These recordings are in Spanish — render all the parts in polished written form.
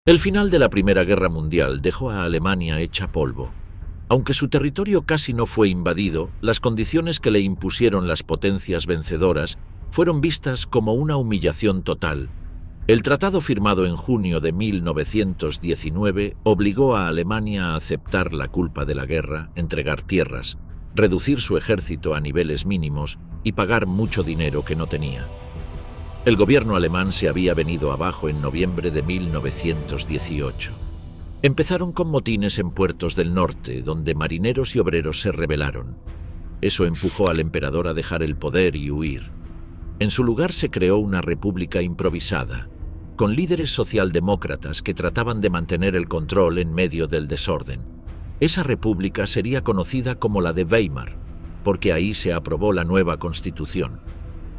El final de la Primera Guerra Mundial dejó a Alemania hecha polvo. Aunque su territorio casi no fue invadido, las condiciones que le impusieron las potencias vencedoras fueron vistas como una humillación total. El tratado firmado en junio de 1919 obligó a Alemania a aceptar la culpa de la guerra, entregar tierras, reducir su ejército a niveles mínimos y pagar mucho dinero que no tenía. El gobierno alemán se había venido abajo en noviembre de 1918. Empezaron con motines en puertos del norte, donde marineros y obreros se rebelaron. Eso empujó al emperador a dejar el poder y huir. En su lugar se creó una república improvisada, con líderes socialdemócratas que trataban de mantener el control en medio del desorden. Esa república sería conocida como la de Weimar, porque ahí se aprobó la nueva Constitución.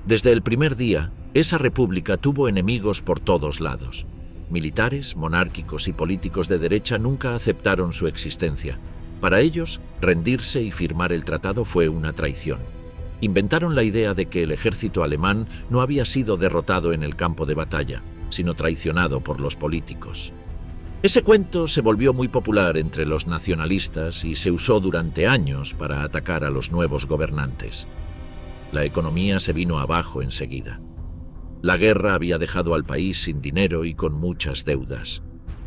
Desde el primer día, esa república tuvo enemigos por todos lados. Militares, monárquicos y políticos de derecha nunca aceptaron su existencia. Para ellos, rendirse y firmar el tratado fue una traición. Inventaron la idea de que el ejército alemán no había sido derrotado en el campo de batalla, sino traicionado por los políticos. Ese cuento se volvió muy popular entre los nacionalistas y se usó durante años para atacar a los nuevos gobernantes. La economía se vino abajo enseguida. La guerra había dejado al país sin dinero y con muchas deudas.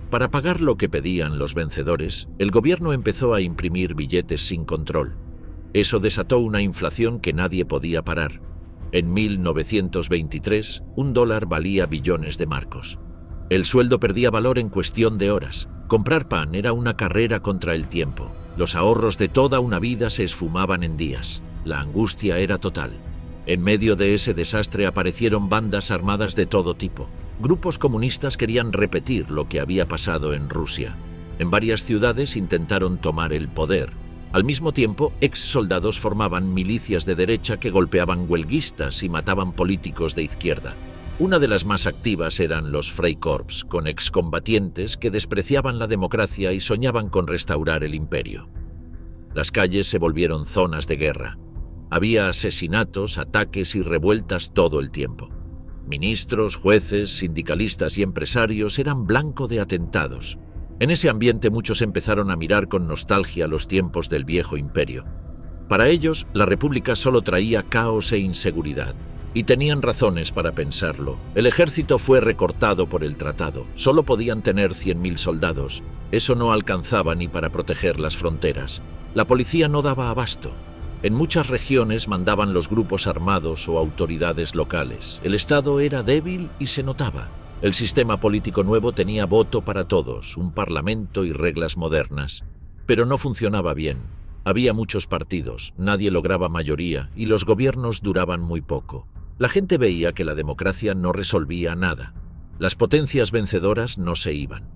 Para pagar lo que pedían los vencedores, el gobierno empezó a imprimir billetes sin control. Eso desató una inflación que nadie podía parar. En 1923, un dólar valía billones de marcos. El sueldo perdía valor en cuestión de horas. Comprar pan era una carrera contra el tiempo. Los ahorros de toda una vida se esfumaban en días. La angustia era total. En medio de ese desastre aparecieron bandas armadas de todo tipo. Grupos comunistas querían repetir lo que había pasado en Rusia. En varias ciudades intentaron tomar el poder. Al mismo tiempo, ex-soldados formaban milicias de derecha que golpeaban huelguistas y mataban políticos de izquierda. Una de las más activas eran los Freikorps, con excombatientes que despreciaban la democracia y soñaban con restaurar el imperio. Las calles se volvieron zonas de guerra. Había asesinatos, ataques y revueltas todo el tiempo. Ministros, jueces, sindicalistas y empresarios eran blanco de atentados. En ese ambiente muchos empezaron a mirar con nostalgia los tiempos del viejo imperio. Para ellos, la república solo traía caos e inseguridad. Y tenían razones para pensarlo. El ejército fue recortado por el tratado. Solo podían tener 100.000 soldados. Eso no alcanzaba ni para proteger las fronteras. La policía no daba abasto. En muchas regiones mandaban los grupos armados o autoridades locales. El Estado era débil y se notaba. El sistema político nuevo tenía voto para todos, un parlamento y reglas modernas. Pero no funcionaba bien. Había muchos partidos, nadie lograba mayoría y los gobiernos duraban muy poco. La gente veía que la democracia no resolvía nada. Las potencias vencedoras no se iban.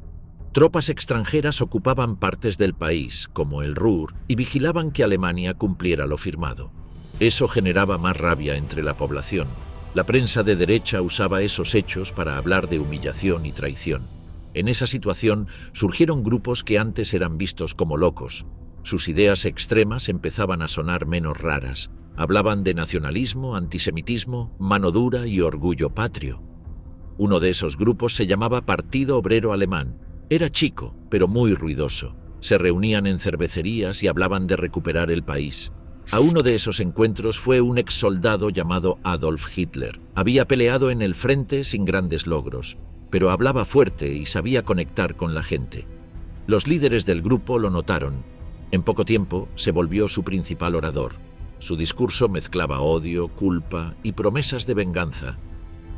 Tropas extranjeras ocupaban partes del país, como el Ruhr, y vigilaban que Alemania cumpliera lo firmado. Eso generaba más rabia entre la población. La prensa de derecha usaba esos hechos para hablar de humillación y traición. En esa situación surgieron grupos que antes eran vistos como locos. Sus ideas extremas empezaban a sonar menos raras. Hablaban de nacionalismo, antisemitismo, mano dura y orgullo patrio. Uno de esos grupos se llamaba Partido Obrero Alemán. Era chico, pero muy ruidoso. Se reunían en cervecerías y hablaban de recuperar el país. A uno de esos encuentros fue un exsoldado llamado Adolf Hitler. Había peleado en el frente sin grandes logros, pero hablaba fuerte y sabía conectar con la gente. Los líderes del grupo lo notaron. En poco tiempo se volvió su principal orador. Su discurso mezclaba odio, culpa y promesas de venganza.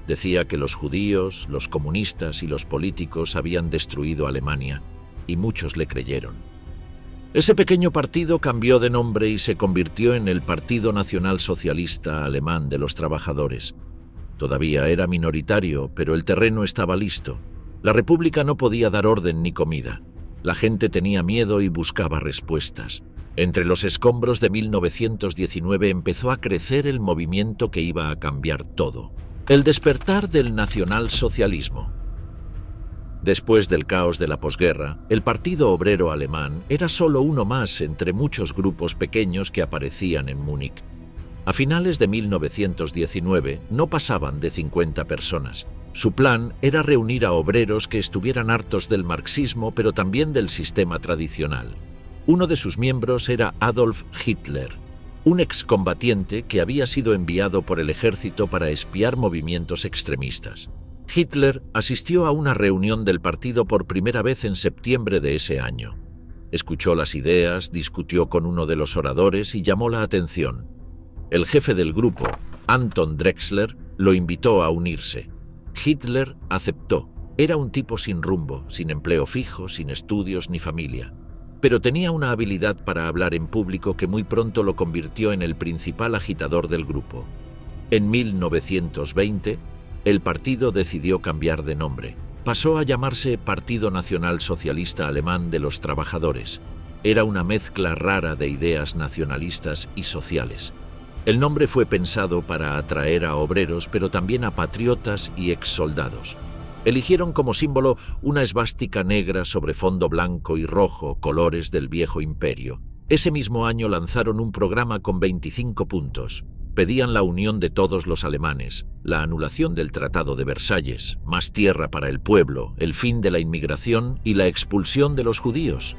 Decía que los judíos, los comunistas y los políticos habían destruido Alemania, y muchos le creyeron. Ese pequeño partido cambió de nombre y se convirtió en el Partido Nacional Socialista Alemán de los Trabajadores. Todavía era minoritario, pero el terreno estaba listo. La república no podía dar orden ni comida. La gente tenía miedo y buscaba respuestas. Entre los escombros de 1919 empezó a crecer el movimiento que iba a cambiar todo. El despertar del nacionalsocialismo. Después del caos de la posguerra, el Partido Obrero Alemán era solo uno más entre muchos grupos pequeños que aparecían en Múnich. A finales de 1919 no pasaban de 50 personas. Su plan era reunir a obreros que estuvieran hartos del marxismo, pero también del sistema tradicional. Uno de sus miembros era Adolf Hitler, un excombatiente que había sido enviado por el ejército para espiar movimientos extremistas. Hitler asistió a una reunión del partido por primera vez en septiembre de ese año. Escuchó las ideas, discutió con uno de los oradores y llamó la atención. El jefe del grupo, Anton Drexler, lo invitó a unirse. Hitler aceptó. Era un tipo sin rumbo, sin empleo fijo, sin estudios ni familia. Pero tenía una habilidad para hablar en público que muy pronto lo convirtió en el principal agitador del grupo. En 1920, el partido decidió cambiar de nombre. Pasó a llamarse Partido Nacional Socialista Alemán de los Trabajadores. Era una mezcla rara de ideas nacionalistas y sociales. El nombre fue pensado para atraer a obreros, pero también a patriotas y exsoldados. Eligieron como símbolo una esvástica negra sobre fondo blanco y rojo, colores del viejo imperio. Ese mismo año lanzaron un programa con 25 puntos. Pedían la unión de todos los alemanes, la anulación del Tratado de Versalles, más tierra para el pueblo, el fin de la inmigración y la expulsión de los judíos.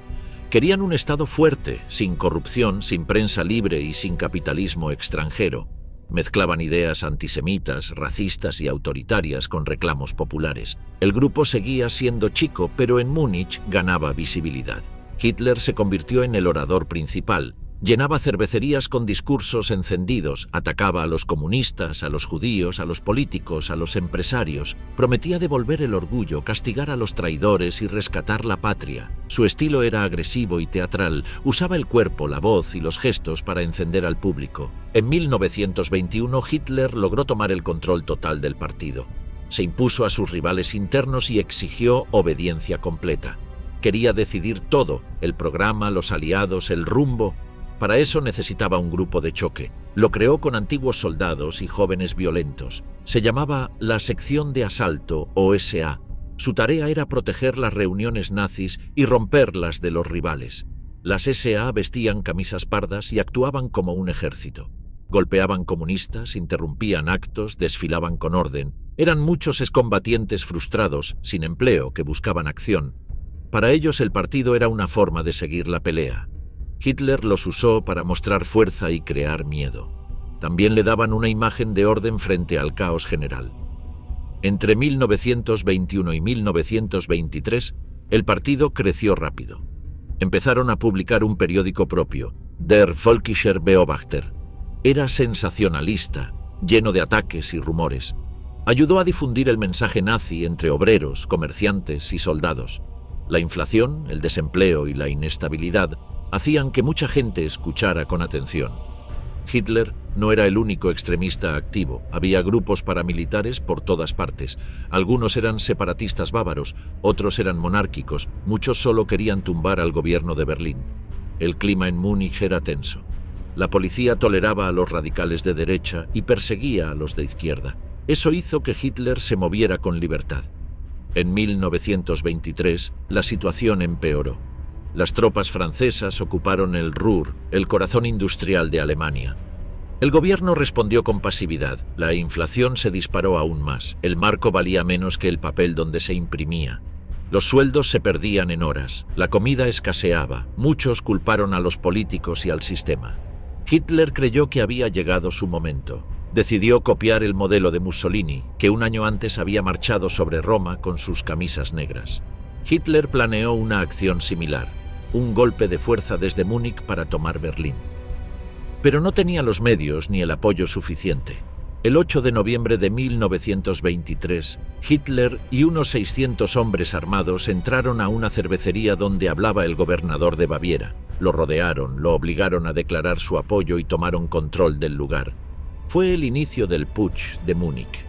Querían un Estado fuerte, sin corrupción, sin prensa libre y sin capitalismo extranjero. Mezclaban ideas antisemitas, racistas y autoritarias con reclamos populares. El grupo seguía siendo chico, pero en Múnich ganaba visibilidad. Hitler se convirtió en el orador principal. Llenaba cervecerías con discursos encendidos, atacaba a los comunistas, a los judíos, a los políticos, a los empresarios. Prometía devolver el orgullo, castigar a los traidores y rescatar la patria. Su estilo era agresivo y teatral, usaba el cuerpo, la voz y los gestos para encender al público. En 1921 Hitler logró tomar el control total del partido. Se impuso a sus rivales internos y exigió obediencia completa. Quería decidir todo, el programa, los aliados, el rumbo. Para eso necesitaba un grupo de choque. Lo creó con antiguos soldados y jóvenes violentos. Se llamaba la Sección de Asalto, o SA. Su tarea era proteger las reuniones nazis y romperlas de los rivales. Las SA vestían camisas pardas y actuaban como un ejército. Golpeaban comunistas, interrumpían actos, desfilaban con orden. Eran muchos excombatientes frustrados, sin empleo, que buscaban acción. Para ellos el partido era una forma de seguir la pelea. Hitler los usó para mostrar fuerza y crear miedo. También le daban una imagen de orden frente al caos general. Entre 1921 y 1923, el partido creció rápido. Empezaron a publicar un periódico propio, Der Völkischer Beobachter. Era sensacionalista, lleno de ataques y rumores. Ayudó a difundir el mensaje nazi entre obreros, comerciantes y soldados. La inflación, el desempleo y la inestabilidad hacían que mucha gente escuchara con atención. Hitler no era el único extremista activo. Había grupos paramilitares por todas partes. Algunos eran separatistas bávaros, otros eran monárquicos, muchos solo querían tumbar al gobierno de Berlín. El clima en Múnich era tenso. La policía toleraba a los radicales de derecha y perseguía a los de izquierda. Eso hizo que Hitler se moviera con libertad. En 1923, la situación empeoró. Las tropas francesas ocuparon el Ruhr, el corazón industrial de Alemania. El gobierno respondió con pasividad. La inflación se disparó aún más. El marco valía menos que el papel donde se imprimía. Los sueldos se perdían en horas. La comida escaseaba. Muchos culparon a los políticos y al sistema. Hitler creyó que había llegado su momento. Decidió copiar el modelo de Mussolini, que un año antes había marchado sobre Roma con sus camisas negras. Hitler planeó una acción similar. Un golpe de fuerza desde Múnich para tomar Berlín. Pero no tenía los medios ni el apoyo suficiente. El 8 de noviembre de 1923, Hitler y unos 600 hombres armados entraron a una cervecería donde hablaba el gobernador de Baviera. Lo rodearon, lo obligaron a declarar su apoyo y tomaron control del lugar. Fue el inicio del Putsch de Múnich.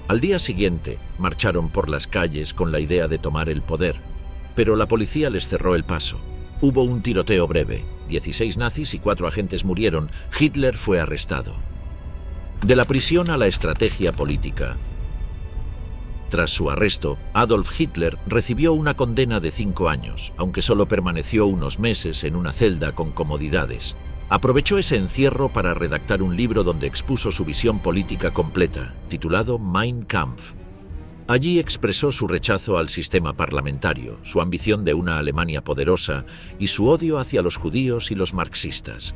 Al día siguiente, marcharon por las calles con la idea de tomar el poder, pero la policía les cerró el paso. Hubo un tiroteo breve. 16 nazis y 4 agentes murieron. Hitler fue arrestado. De la prisión a la estrategia política. Tras su arresto, Adolf Hitler recibió una condena de 5 años, aunque solo permaneció unos meses en una celda con comodidades. Aprovechó ese encierro para redactar un libro donde expuso su visión política completa, titulado Mein Kampf. Allí expresó su rechazo al sistema parlamentario, su ambición de una Alemania poderosa y su odio hacia los judíos y los marxistas.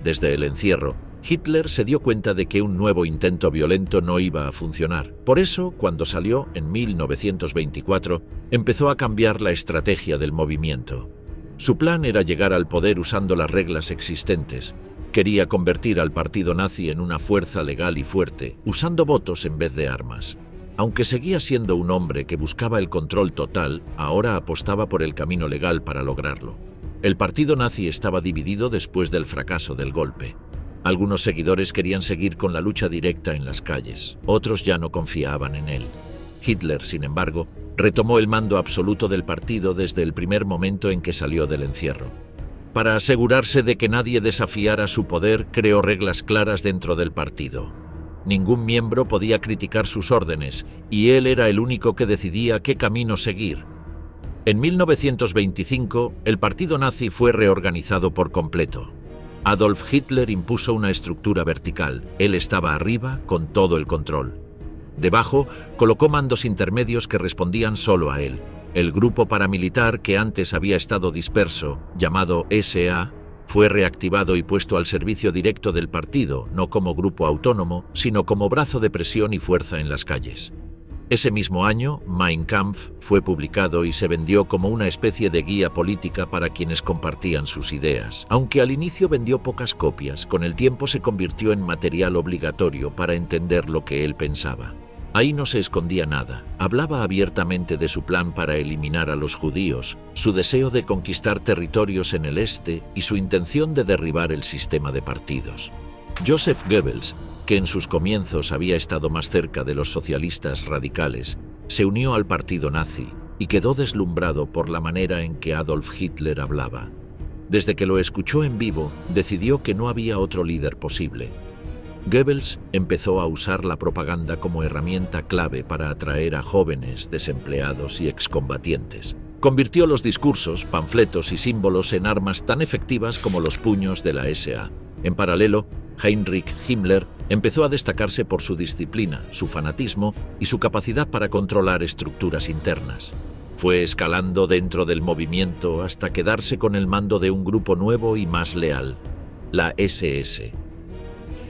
Desde el encierro, Hitler se dio cuenta de que un nuevo intento violento no iba a funcionar. Por eso, cuando salió en 1924, empezó a cambiar la estrategia del movimiento. Su plan era llegar al poder usando las reglas existentes. Quería convertir al partido nazi en una fuerza legal y fuerte, usando votos en vez de armas. Aunque seguía siendo un hombre que buscaba el control total, ahora apostaba por el camino legal para lograrlo. El partido nazi estaba dividido después del fracaso del golpe. Algunos seguidores querían seguir con la lucha directa en las calles, otros ya no confiaban en él. Hitler, sin embargo, retomó el mando absoluto del partido desde el primer momento en que salió del encierro. Para asegurarse de que nadie desafiara su poder, creó reglas claras dentro del partido. Ningún miembro podía criticar sus órdenes, y él era el único que decidía qué camino seguir. En 1925, el partido nazi fue reorganizado por completo. Adolf Hitler impuso una estructura vertical. Él estaba arriba con todo el control. Debajo, colocó mandos intermedios que respondían solo a él. El grupo paramilitar que antes había estado disperso, llamado SA, fue reactivado y puesto al servicio directo del partido, no como grupo autónomo, sino como brazo de presión y fuerza en las calles. Ese mismo año, Mein Kampf fue publicado y se vendió como una especie de guía política para quienes compartían sus ideas. Aunque al inicio vendió pocas copias, con el tiempo se convirtió en material obligatorio para entender lo que él pensaba. Ahí no se escondía nada. Hablaba abiertamente de su plan para eliminar a los judíos, su deseo de conquistar territorios en el este y su intención de derribar el sistema de partidos. Joseph Goebbels, que en sus comienzos había estado más cerca de los socialistas radicales, se unió al partido nazi y quedó deslumbrado por la manera en que Adolf Hitler hablaba. Desde que lo escuchó en vivo, decidió que no había otro líder posible. Goebbels empezó a usar la propaganda como herramienta clave para atraer a jóvenes, desempleados y excombatientes. Convirtió los discursos, panfletos y símbolos en armas tan efectivas como los puños de la SA. En paralelo, Heinrich Himmler empezó a destacarse por su disciplina, su fanatismo y su capacidad para controlar estructuras internas. Fue escalando dentro del movimiento hasta quedarse con el mando de un grupo nuevo y más leal, la SS.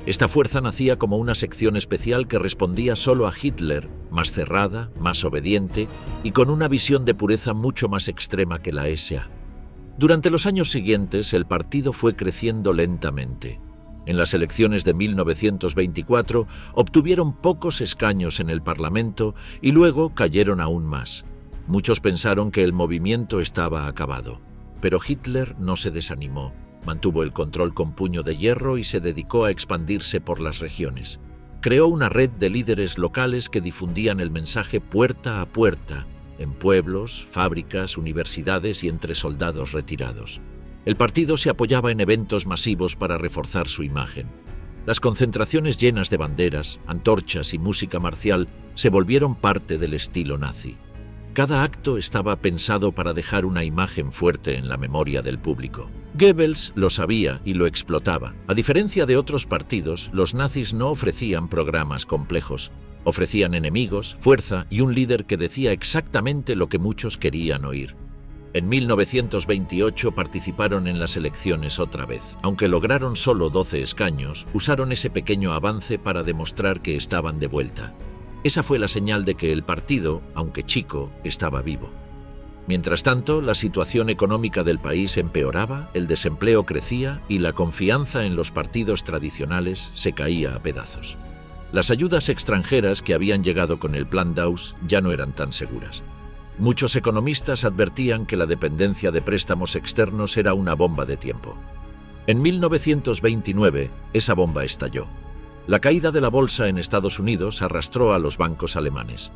Esta fuerza nacía como una sección especial que respondía solo a Hitler, más cerrada, más obediente y con una visión de pureza mucho más extrema que la SA. Durante los años siguientes, el partido fue creciendo lentamente. En las elecciones de 1924 obtuvieron pocos escaños en el Parlamento y luego cayeron aún más. Muchos pensaron que el movimiento estaba acabado, pero Hitler no se desanimó. Mantuvo el control con puño de hierro y se dedicó a expandirse por las regiones. Creó una red de líderes locales que difundían el mensaje puerta a puerta, en pueblos, fábricas, universidades y entre soldados retirados. El partido se apoyaba en eventos masivos para reforzar su imagen. Las concentraciones llenas de banderas, antorchas y música marcial se volvieron parte del estilo nazi. Cada acto estaba pensado para dejar una imagen fuerte en la memoria del público. Goebbels lo sabía y lo explotaba. A diferencia de otros partidos, los nazis no ofrecían programas complejos. Ofrecían enemigos, fuerza y un líder que decía exactamente lo que muchos querían oír. En 1928 participaron en las elecciones otra vez. Aunque lograron solo 12 escaños, usaron ese pequeño avance para demostrar que estaban de vuelta. Esa fue la señal de que el partido, aunque chico, estaba vivo. Mientras tanto, la situación económica del país empeoraba, el desempleo crecía y la confianza en los partidos tradicionales se caía a pedazos. Las ayudas extranjeras que habían llegado con el Plan Dawes ya no eran tan seguras. Muchos economistas advertían que la dependencia de préstamos externos era una bomba de tiempo. En 1929, esa bomba estalló. La caída de la bolsa en Estados Unidos arrastró a los bancos alemanes.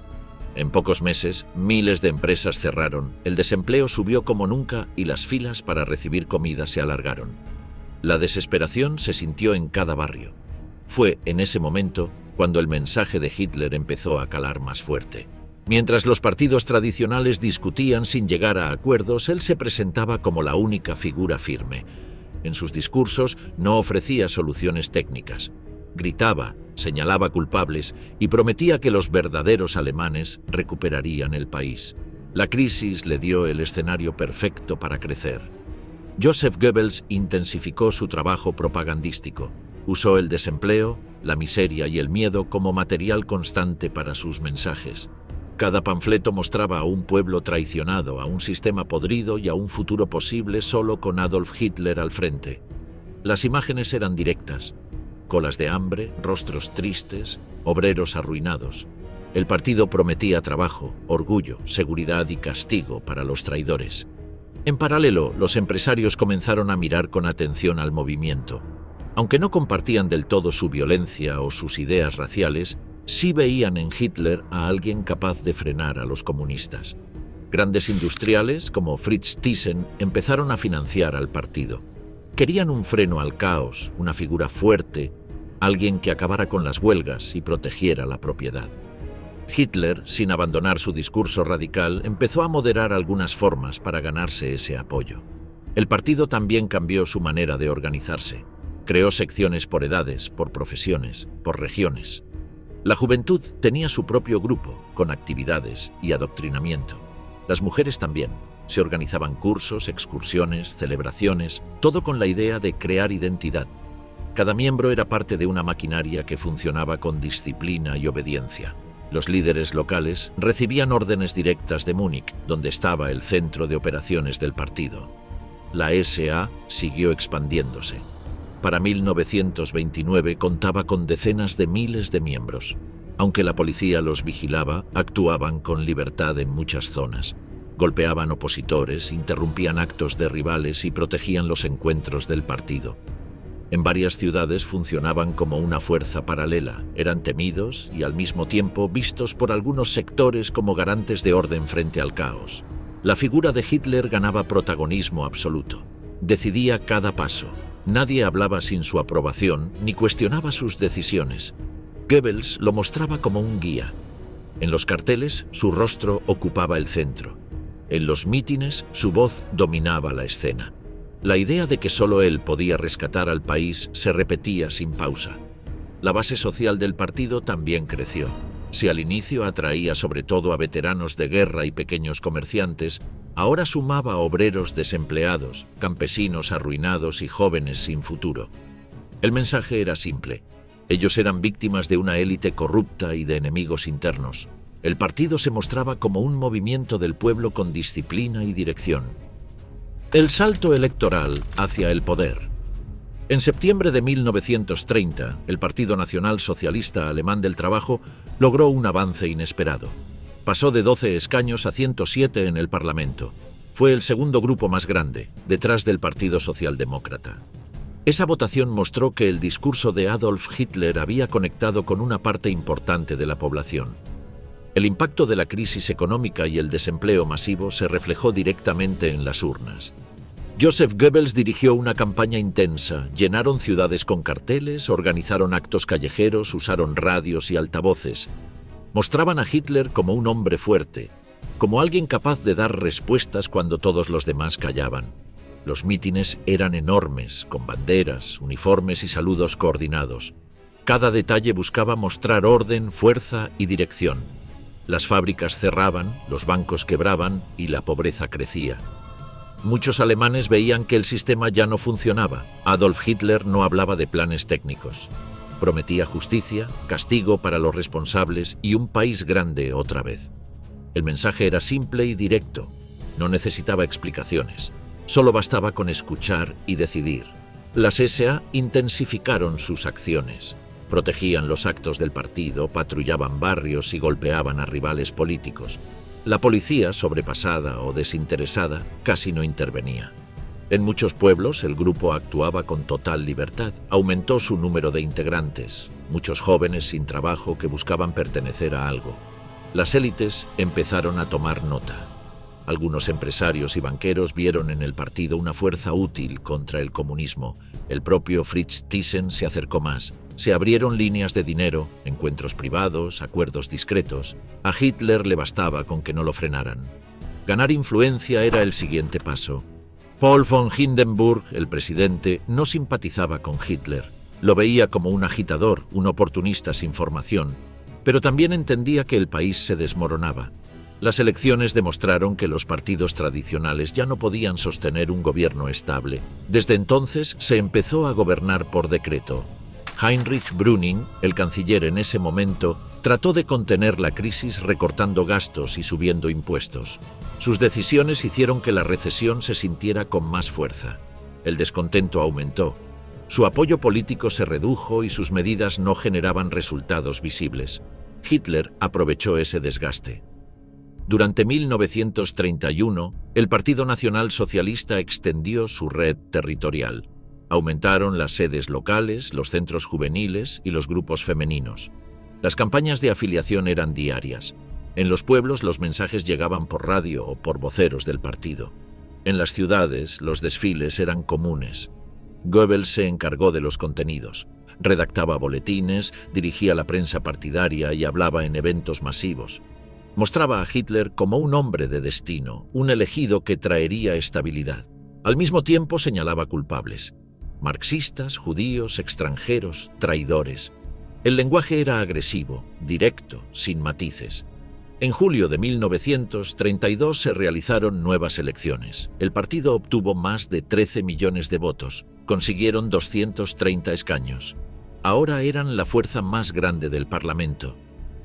En pocos meses, miles de empresas cerraron, el desempleo subió como nunca y las filas para recibir comida se alargaron. La desesperación se sintió en cada barrio. Fue en ese momento cuando el mensaje de Hitler empezó a calar más fuerte. Mientras los partidos tradicionales discutían sin llegar a acuerdos, él se presentaba como la única figura firme. En sus discursos no ofrecía soluciones técnicas. Gritaba, señalaba culpables y prometía que los verdaderos alemanes recuperarían el país. La crisis le dio el escenario perfecto para crecer. Joseph Goebbels intensificó su trabajo propagandístico. Usó el desempleo, la miseria y el miedo como material constante para sus mensajes. Cada panfleto mostraba a un pueblo traicionado, a un sistema podrido y a un futuro posible solo con Adolf Hitler al frente. Las imágenes eran directas: colas de hambre, rostros tristes, obreros arruinados. El partido prometía trabajo, orgullo, seguridad y castigo para los traidores. En paralelo, los empresarios comenzaron a mirar con atención al movimiento. Aunque no compartían del todo su violencia o sus ideas raciales, sí veían en Hitler a alguien capaz de frenar a los comunistas. Grandes industriales, como Fritz Thyssen, empezaron a financiar al partido. Querían un freno al caos, una figura fuerte, alguien que acabara con las huelgas y protegiera la propiedad. Hitler, sin abandonar su discurso radical, empezó a moderar algunas formas para ganarse ese apoyo. El partido también cambió su manera de organizarse. Creó secciones por edades, por profesiones, por regiones. La juventud tenía su propio grupo, con actividades y adoctrinamiento. Las mujeres también. Se organizaban cursos, excursiones, celebraciones, todo con la idea de crear identidad. Cada miembro era parte de una maquinaria que funcionaba con disciplina y obediencia. Los líderes locales recibían órdenes directas de Múnich, donde estaba el centro de operaciones del partido. La SA siguió expandiéndose. Para 1929 contaba con decenas de miles de miembros. Aunque la policía los vigilaba, actuaban con libertad en muchas zonas. Golpeaban opositores, interrumpían actos de rivales y protegían los encuentros del partido. En varias ciudades funcionaban como una fuerza paralela, eran temidos y al mismo tiempo vistos por algunos sectores como garantes de orden frente al caos. La figura de Hitler ganaba protagonismo absoluto. Decidía cada paso. Nadie hablaba sin su aprobación ni cuestionaba sus decisiones. Goebbels lo mostraba como un guía. En los carteles, su rostro ocupaba el centro. En los mítines, su voz dominaba la escena. La idea de que solo él podía rescatar al país se repetía sin pausa. La base social del partido también creció. Si al inicio atraía sobre todo a veteranos de guerra y pequeños comerciantes, ahora sumaba a obreros desempleados, campesinos arruinados y jóvenes sin futuro. El mensaje era simple. Ellos eran víctimas de una élite corrupta y de enemigos internos. El partido se mostraba como un movimiento del pueblo con disciplina y dirección. El salto electoral hacia el poder. En septiembre de 1930, el Partido Nacional Socialista Alemán del Trabajo logró un avance inesperado. Pasó de 12 escaños a 107 en el Parlamento. Fue el segundo grupo más grande, detrás del Partido Socialdemócrata. Esa votación mostró que el discurso de Adolf Hitler había conectado con una parte importante de la población. El impacto de la crisis económica y el desempleo masivo se reflejó directamente en las urnas. Joseph Goebbels dirigió una campaña intensa, llenaron ciudades con carteles, organizaron actos callejeros, usaron radios y altavoces. Mostraban a Hitler como un hombre fuerte, como alguien capaz de dar respuestas cuando todos los demás callaban. Los mítines eran enormes, con banderas, uniformes y saludos coordinados. Cada detalle buscaba mostrar orden, fuerza y dirección. Las fábricas cerraban, los bancos quebraban y la pobreza crecía. Muchos alemanes veían que el sistema ya no funcionaba. Adolf Hitler no hablaba de planes técnicos. Prometía justicia, castigo para los responsables y un país grande otra vez. El mensaje era simple y directo. No necesitaba explicaciones. Solo bastaba con escuchar y decidir. Las SA intensificaron sus acciones. Protegían los actos del partido, patrullaban barrios y golpeaban a rivales políticos. La policía, sobrepasada o desinteresada, casi no intervenía. En muchos pueblos el grupo actuaba con total libertad. Aumentó su número de integrantes, muchos jóvenes sin trabajo que buscaban pertenecer a algo. Las élites empezaron a tomar nota. Algunos empresarios y banqueros vieron en el partido una fuerza útil contra el comunismo. El propio Fritz Thyssen se acercó más. Se abrieron líneas de dinero, encuentros privados, acuerdos discretos. A Hitler le bastaba con que no lo frenaran. Ganar influencia era el siguiente paso. Paul von Hindenburg, el presidente, no simpatizaba con Hitler. Lo veía como un agitador, un oportunista sin formación, pero también entendía que el país se desmoronaba. Las elecciones demostraron que los partidos tradicionales ya no podían sostener un gobierno estable. Desde entonces se empezó a gobernar por decreto. Heinrich Brüning, el canciller en ese momento, trató de contener la crisis recortando gastos y subiendo impuestos. Sus decisiones hicieron que la recesión se sintiera con más fuerza. El descontento aumentó. Su apoyo político se redujo y sus medidas no generaban resultados visibles. Hitler aprovechó ese desgaste. Durante 1931, el Partido Nacional Socialista extendió su red territorial. Aumentaron las sedes locales, los centros juveniles y los grupos femeninos. Las campañas de afiliación eran diarias. En los pueblos los mensajes llegaban por radio o por voceros del partido. En las ciudades los desfiles eran comunes. Goebbels se encargó de los contenidos. Redactaba boletines, dirigía la prensa partidaria y hablaba en eventos masivos. Mostraba a Hitler como un hombre de destino, un elegido que traería estabilidad. Al mismo tiempo señalaba culpables: marxistas, judíos, extranjeros, traidores. El lenguaje era agresivo, directo, sin matices. En julio de 1932 se realizaron nuevas elecciones. El partido obtuvo más de 13 millones de votos. Consiguieron 230 escaños. Ahora eran la fuerza más grande del Parlamento.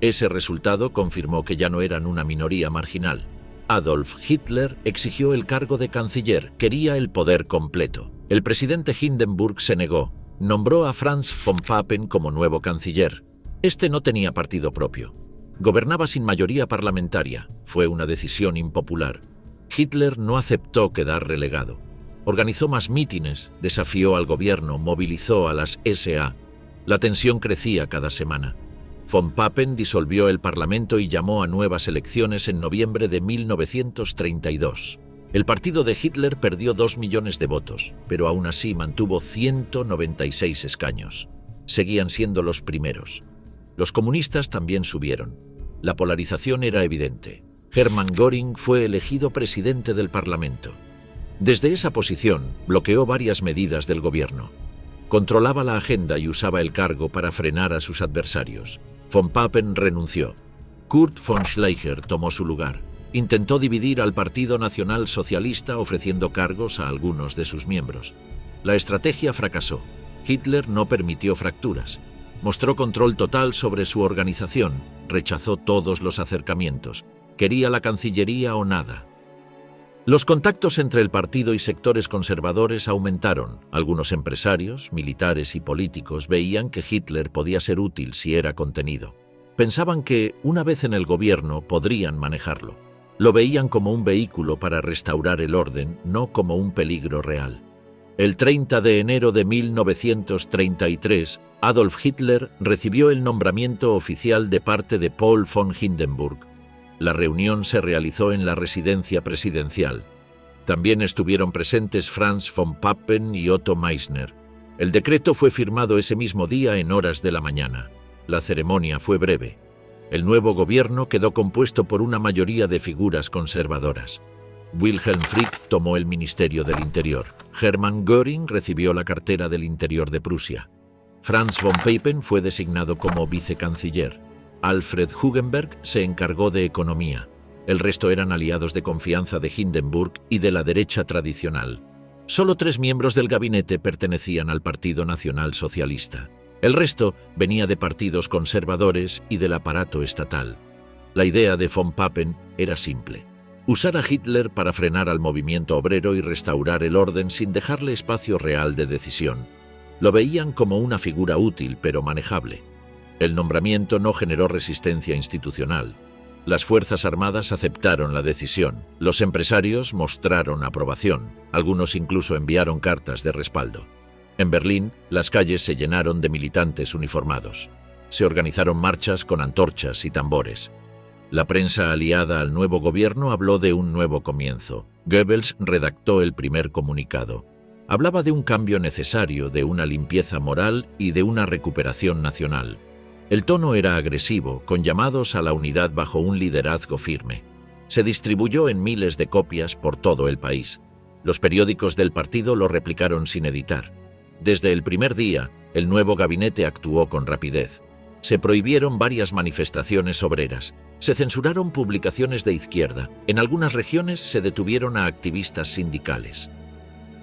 Ese resultado confirmó que ya no eran una minoría marginal. Adolf Hitler exigió el cargo de canciller, quería el poder completo. El presidente Hindenburg se negó. Nombró a Franz von Papen como nuevo canciller. Este no tenía partido propio. Gobernaba sin mayoría parlamentaria. Fue una decisión impopular. Hitler no aceptó quedar relegado. Organizó más mítines, desafió al gobierno, movilizó a las SA. La tensión crecía cada semana. Von Papen disolvió el Parlamento y llamó a nuevas elecciones en noviembre de 1932. El partido de Hitler perdió 2 millones de votos, pero aún así mantuvo 196 escaños. Seguían siendo los primeros. Los comunistas también subieron. La polarización era evidente. Hermann Göring fue elegido presidente del Parlamento. Desde esa posición, bloqueó varias medidas del gobierno. Controlaba la agenda y usaba el cargo para frenar a sus adversarios. Von Papen renunció. Kurt von Schleicher tomó su lugar. Intentó dividir al Partido Nacional Socialista ofreciendo cargos a algunos de sus miembros. La estrategia fracasó. Hitler no permitió fracturas. Mostró control total sobre su organización. Rechazó todos los acercamientos. Quería la Cancillería o nada. Los contactos entre el partido y sectores conservadores aumentaron. Algunos empresarios, militares y políticos veían que Hitler podía ser útil si era contenido. Pensaban que, una vez en el gobierno, podrían manejarlo. Lo veían como un vehículo para restaurar el orden, no como un peligro real. El 30 de enero de 1933, Adolf Hitler recibió el nombramiento oficial de parte de Paul von Hindenburg. La reunión se realizó en la residencia presidencial. También estuvieron presentes Franz von Papen y Otto Meissner. El decreto fue firmado ese mismo día en horas de la mañana. La ceremonia fue breve. El nuevo gobierno quedó compuesto por una mayoría de figuras conservadoras. Wilhelm Frick tomó el Ministerio del Interior. Hermann Göring recibió la cartera del Interior de Prusia. Franz von Papen fue designado como vicecanciller. Alfred Hugenberg se encargó de economía. El resto eran aliados de confianza de Hindenburg y de la derecha tradicional. Solo 3 miembros del gabinete pertenecían al Partido Nacional Socialista. El resto venía de partidos conservadores y del aparato estatal. La idea de von Papen era simple: usar a Hitler para frenar al movimiento obrero y restaurar el orden sin dejarle espacio real de decisión. Lo veían como una figura útil pero manejable. El nombramiento no generó resistencia institucional. Las Fuerzas Armadas aceptaron la decisión. Los empresarios mostraron aprobación. Algunos incluso enviaron cartas de respaldo. En Berlín, las calles se llenaron de militantes uniformados. Se organizaron marchas con antorchas y tambores. La prensa aliada al nuevo gobierno habló de un nuevo comienzo. Goebbels redactó el primer comunicado. Hablaba de un cambio necesario, de una limpieza moral y de una recuperación nacional. El tono era agresivo, con llamados a la unidad bajo un liderazgo firme. Se distribuyó en miles de copias por todo el país. Los periódicos del partido lo replicaron sin editar. Desde el primer día, El nuevo gabinete actuó con rapidez. Se prohibieron varias manifestaciones obreras. Se censuraron publicaciones de izquierda. En algunas regiones se detuvieron a activistas sindicales.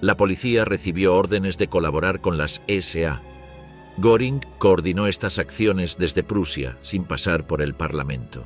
La policía recibió órdenes de colaborar con las SA. Göring coordinó estas acciones desde Prusia, sin pasar por el Parlamento.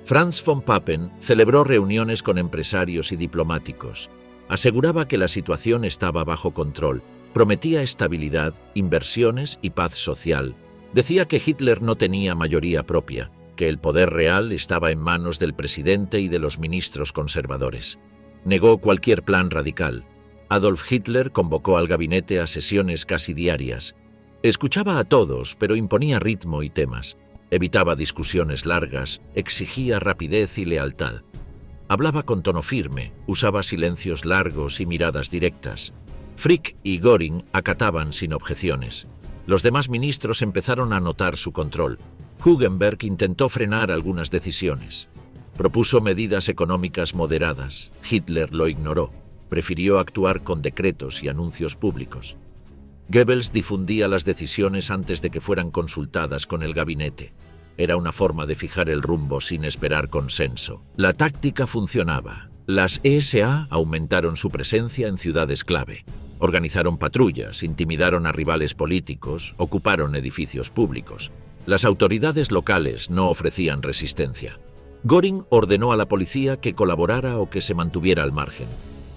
Franz von Papen celebró reuniones con empresarios y diplomáticos. Aseguraba que la situación estaba bajo control. Prometía estabilidad, inversiones y paz social. Decía que Hitler no tenía mayoría propia, que el poder real estaba en manos del presidente y de los ministros conservadores. Negó cualquier plan radical. Adolf Hitler convocó al gabinete a sesiones casi diarias. Escuchaba a todos, pero imponía ritmo y temas. Evitaba discusiones largas, exigía rapidez y lealtad. Hablaba con tono firme, usaba silencios largos y miradas directas. Frick y Göring acataban sin objeciones. Los demás ministros empezaron a notar su control. Hugenberg intentó frenar algunas decisiones. Propuso medidas económicas moderadas. Hitler lo ignoró. Prefirió actuar con decretos y anuncios públicos. Goebbels difundía las decisiones antes de que fueran consultadas con el gabinete. Era una forma de fijar el rumbo sin esperar consenso. La táctica funcionaba. Las SA aumentaron su presencia en ciudades clave. Organizaron patrullas, intimidaron a rivales políticos, ocuparon edificios públicos. Las autoridades locales no ofrecían resistencia. Göring ordenó a la policía que colaborara o que se mantuviera al margen.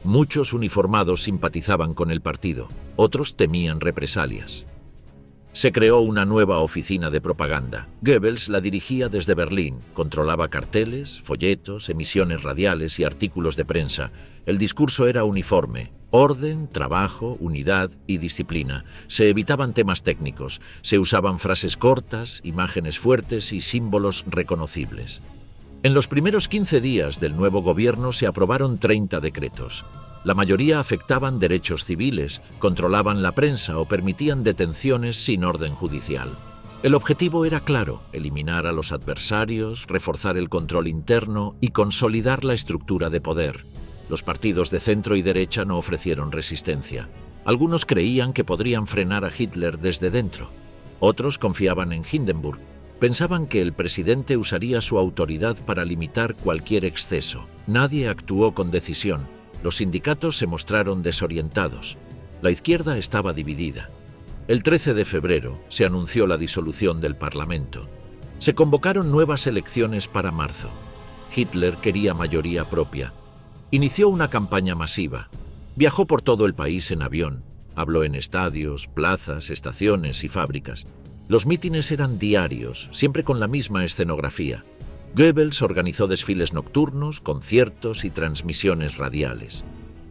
Muchos uniformados simpatizaban con el partido, otros temían represalias. Se creó una nueva oficina de propaganda. Goebbels la dirigía desde Berlín, controlaba carteles, folletos, emisiones radiales y artículos de prensa. El discurso era uniforme: orden, trabajo, unidad y disciplina. Se evitaban temas técnicos, se usaban frases cortas, imágenes fuertes y símbolos reconocibles. En los primeros 15 días del nuevo gobierno se aprobaron 30 decretos. La mayoría afectaban derechos civiles, controlaban la prensa o permitían detenciones sin orden judicial. El objetivo era claro: eliminar a los adversarios, reforzar el control interno y consolidar la estructura de poder. Los partidos de centro y derecha no ofrecieron resistencia. Algunos creían que podrían frenar a Hitler desde dentro. Otros confiaban en Hindenburg. Pensaban que el presidente usaría su autoridad para limitar cualquier exceso. Nadie actuó con decisión. Los sindicatos se mostraron desorientados. La izquierda estaba dividida. El 13 de febrero se anunció la disolución del Parlamento. Se convocaron nuevas elecciones para marzo. Hitler quería mayoría propia. Inició una campaña masiva. Viajó por todo el país en avión. Habló en estadios, plazas, estaciones y fábricas. Los mítines eran diarios, siempre con la misma escenografía. Goebbels organizó desfiles nocturnos, conciertos y transmisiones radiales.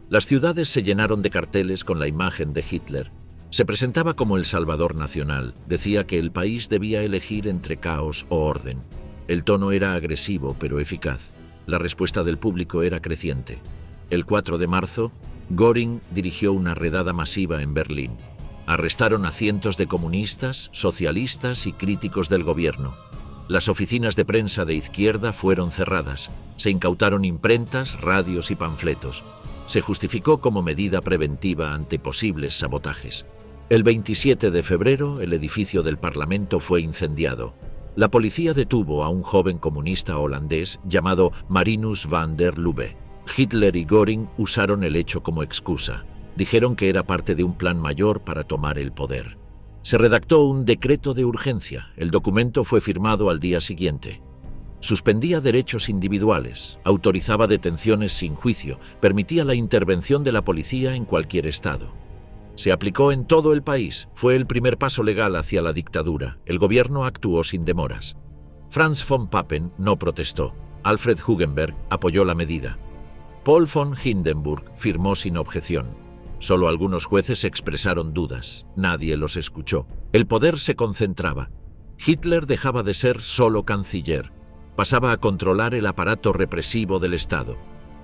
Las ciudades se llenaron de carteles con la imagen de Hitler. Se presentaba como el salvador nacional. Decía que el país debía elegir entre caos o orden. El tono era agresivo pero eficaz. La respuesta del público era creciente. El 4 de marzo, Göring dirigió una redada masiva en Berlín. Arrestaron a cientos de comunistas, socialistas y críticos del gobierno. Las oficinas de prensa de izquierda fueron cerradas. Se incautaron imprentas, radios y panfletos. Se justificó como medida preventiva ante posibles sabotajes. El 27 de febrero, el edificio del Parlamento fue incendiado. La policía detuvo a un joven comunista holandés llamado Marinus van der Lubbe. Hitler y Göring usaron el hecho como excusa. Dijeron que era parte de un plan mayor para tomar el poder. Se redactó un decreto de urgencia. El documento fue firmado al día siguiente. Suspendía derechos individuales, autorizaba detenciones sin juicio, permitía la intervención de la policía en cualquier estado. Se aplicó en todo el país. Fue el primer paso legal hacia la dictadura. El gobierno actuó sin demoras. Franz von Papen no protestó. Alfred Hugenberg apoyó la medida. Paul von Hindenburg firmó sin objeción. Solo algunos jueces expresaron dudas. Nadie los escuchó. El poder se concentraba. Hitler dejaba de ser solo canciller. Pasaba a controlar el aparato represivo del Estado.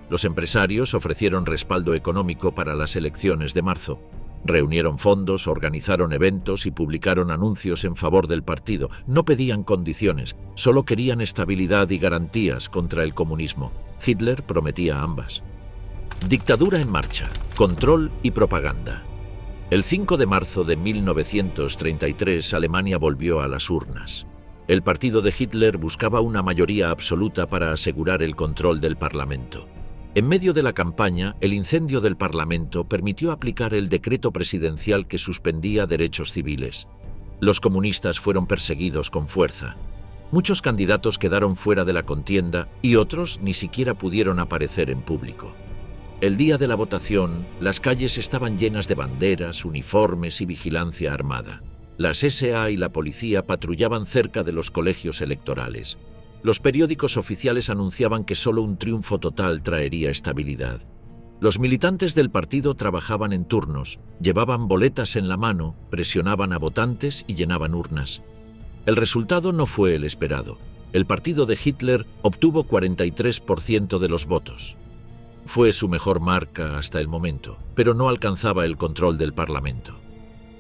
Los empresarios ofrecieron respaldo económico para las elecciones de marzo. Reunieron fondos, organizaron eventos y publicaron anuncios en favor del partido. No pedían condiciones, solo querían estabilidad y garantías contra el comunismo. Hitler prometía ambas. Dictadura en marcha, control y propaganda. El 5 de marzo de 1933, Alemania volvió a las urnas. El partido de Hitler buscaba una mayoría absoluta para asegurar el control del Parlamento. En medio de la campaña, el incendio del Parlamento permitió aplicar el decreto presidencial que suspendía derechos civiles. Los comunistas fueron perseguidos con fuerza. Muchos candidatos quedaron fuera de la contienda y otros ni siquiera pudieron aparecer en público. El día de la votación, las calles estaban llenas de banderas, uniformes y vigilancia armada. Las SA y la policía patrullaban cerca de los colegios electorales. Los periódicos oficiales anunciaban que solo un triunfo total traería estabilidad. Los militantes del partido trabajaban en turnos, llevaban boletas en la mano, presionaban a votantes y llenaban urnas. El resultado no fue el esperado. El partido de Hitler obtuvo 43% de los votos. Fue su mejor marca hasta el momento, pero no alcanzaba el control del Parlamento.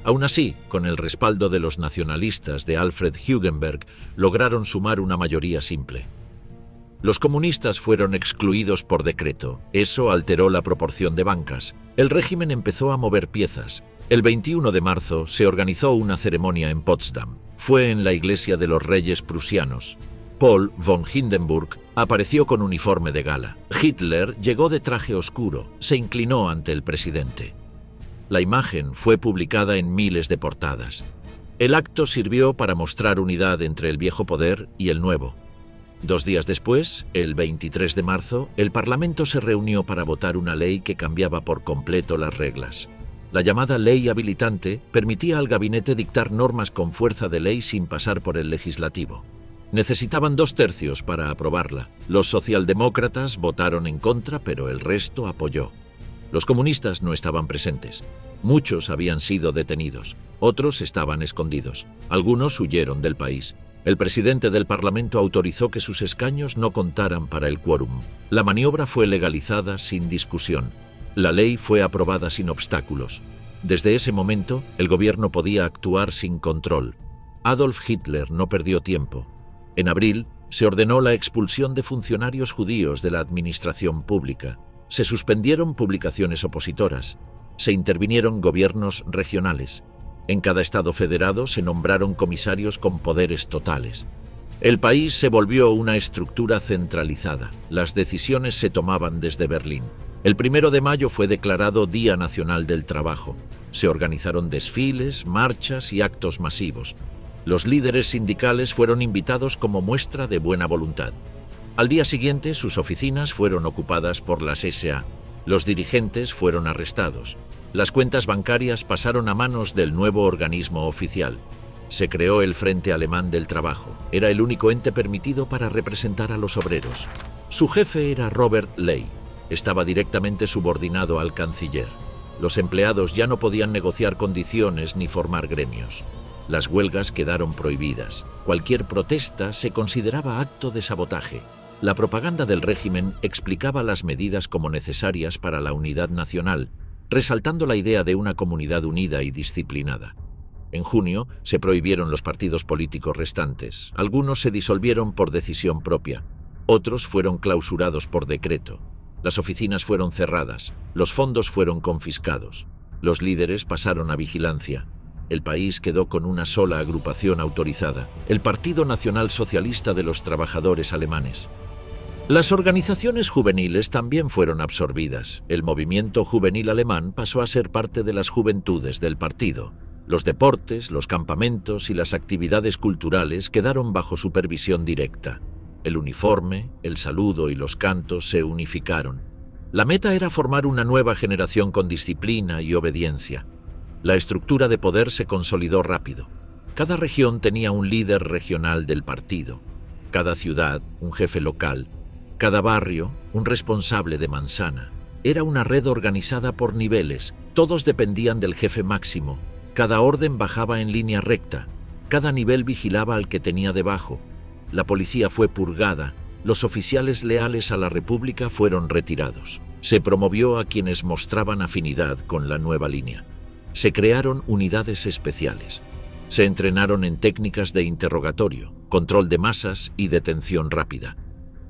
Aún así, con el respaldo de los nacionalistas de Alfred Hugenberg, lograron sumar una mayoría simple. Los comunistas fueron excluidos por decreto. Eso alteró la proporción de bancas. El régimen empezó a mover piezas. El 21 de marzo se organizó una ceremonia en Potsdam. Fue en la iglesia de los reyes prusianos. Paul von Hindenburg apareció con uniforme de gala. Hitler llegó de traje oscuro, se inclinó ante el presidente. La imagen fue publicada en miles de portadas. El acto sirvió para mostrar unidad entre el viejo poder y el nuevo. 2 días después, el 23 de marzo, el Parlamento se reunió para votar una ley que cambiaba por completo las reglas. La llamada ley habilitante permitía al gabinete dictar normas con fuerza de ley sin pasar por el legislativo. Necesitaban 2/3 para aprobarla. Los socialdemócratas votaron en contra, pero el resto apoyó. Los comunistas no estaban presentes. Muchos habían sido detenidos. Otros estaban escondidos. Algunos huyeron del país. El presidente del Parlamento autorizó que sus escaños no contaran para el quórum. La maniobra fue legalizada sin discusión. La ley fue aprobada sin obstáculos. Desde ese momento, el gobierno podía actuar sin control. Adolf Hitler no perdió tiempo. En abril, se ordenó la expulsión de funcionarios judíos de la administración pública. Se suspendieron publicaciones opositoras. Se intervinieron gobiernos regionales. En cada estado federado se nombraron comisarios con poderes totales. El país se volvió una estructura centralizada. Las decisiones se tomaban desde Berlín. El 1 de mayo fue declarado Día Nacional del Trabajo. Se organizaron desfiles, marchas y actos masivos. Los líderes sindicales fueron invitados como muestra de buena voluntad. Al día siguiente, sus oficinas fueron ocupadas por las SA. Los dirigentes fueron arrestados. Las cuentas bancarias pasaron a manos del nuevo organismo oficial. Se creó el Frente Alemán del Trabajo. Era el único ente permitido para representar a los obreros. Su jefe era Robert Ley. Estaba directamente subordinado al canciller. Los empleados ya no podían negociar condiciones ni formar gremios. Las huelgas quedaron prohibidas. Cualquier protesta se consideraba acto de sabotaje. La propaganda del régimen explicaba las medidas como necesarias para la unidad nacional, resaltando la idea de una comunidad unida y disciplinada. En junio se prohibieron los partidos políticos restantes. Algunos se disolvieron por decisión propia. Otros fueron clausurados por decreto. Las oficinas fueron cerradas. Los fondos fueron confiscados. Los líderes pasaron a vigilancia. El país quedó con una sola agrupación autorizada, el Partido Nacional Socialista de los Trabajadores Alemanes. Las organizaciones juveniles también fueron absorbidas. El movimiento juvenil alemán pasó a ser parte de las juventudes del partido. Los deportes, los campamentos y las actividades culturales quedaron bajo supervisión directa. El uniforme, el saludo y los cantos se unificaron. La meta era formar una nueva generación con disciplina y obediencia. La estructura de poder se consolidó rápido. Cada región tenía un líder regional del partido, cada ciudad un jefe local, cada barrio un responsable de manzana. Era una red organizada por niveles, todos dependían del jefe máximo, cada orden bajaba en línea recta, cada nivel vigilaba al que tenía debajo. La policía fue purgada, los oficiales leales a la República fueron retirados. Se promovió a quienes mostraban afinidad con la nueva línea. Se crearon unidades especiales. Se entrenaron en técnicas de interrogatorio, control de masas y detención rápida.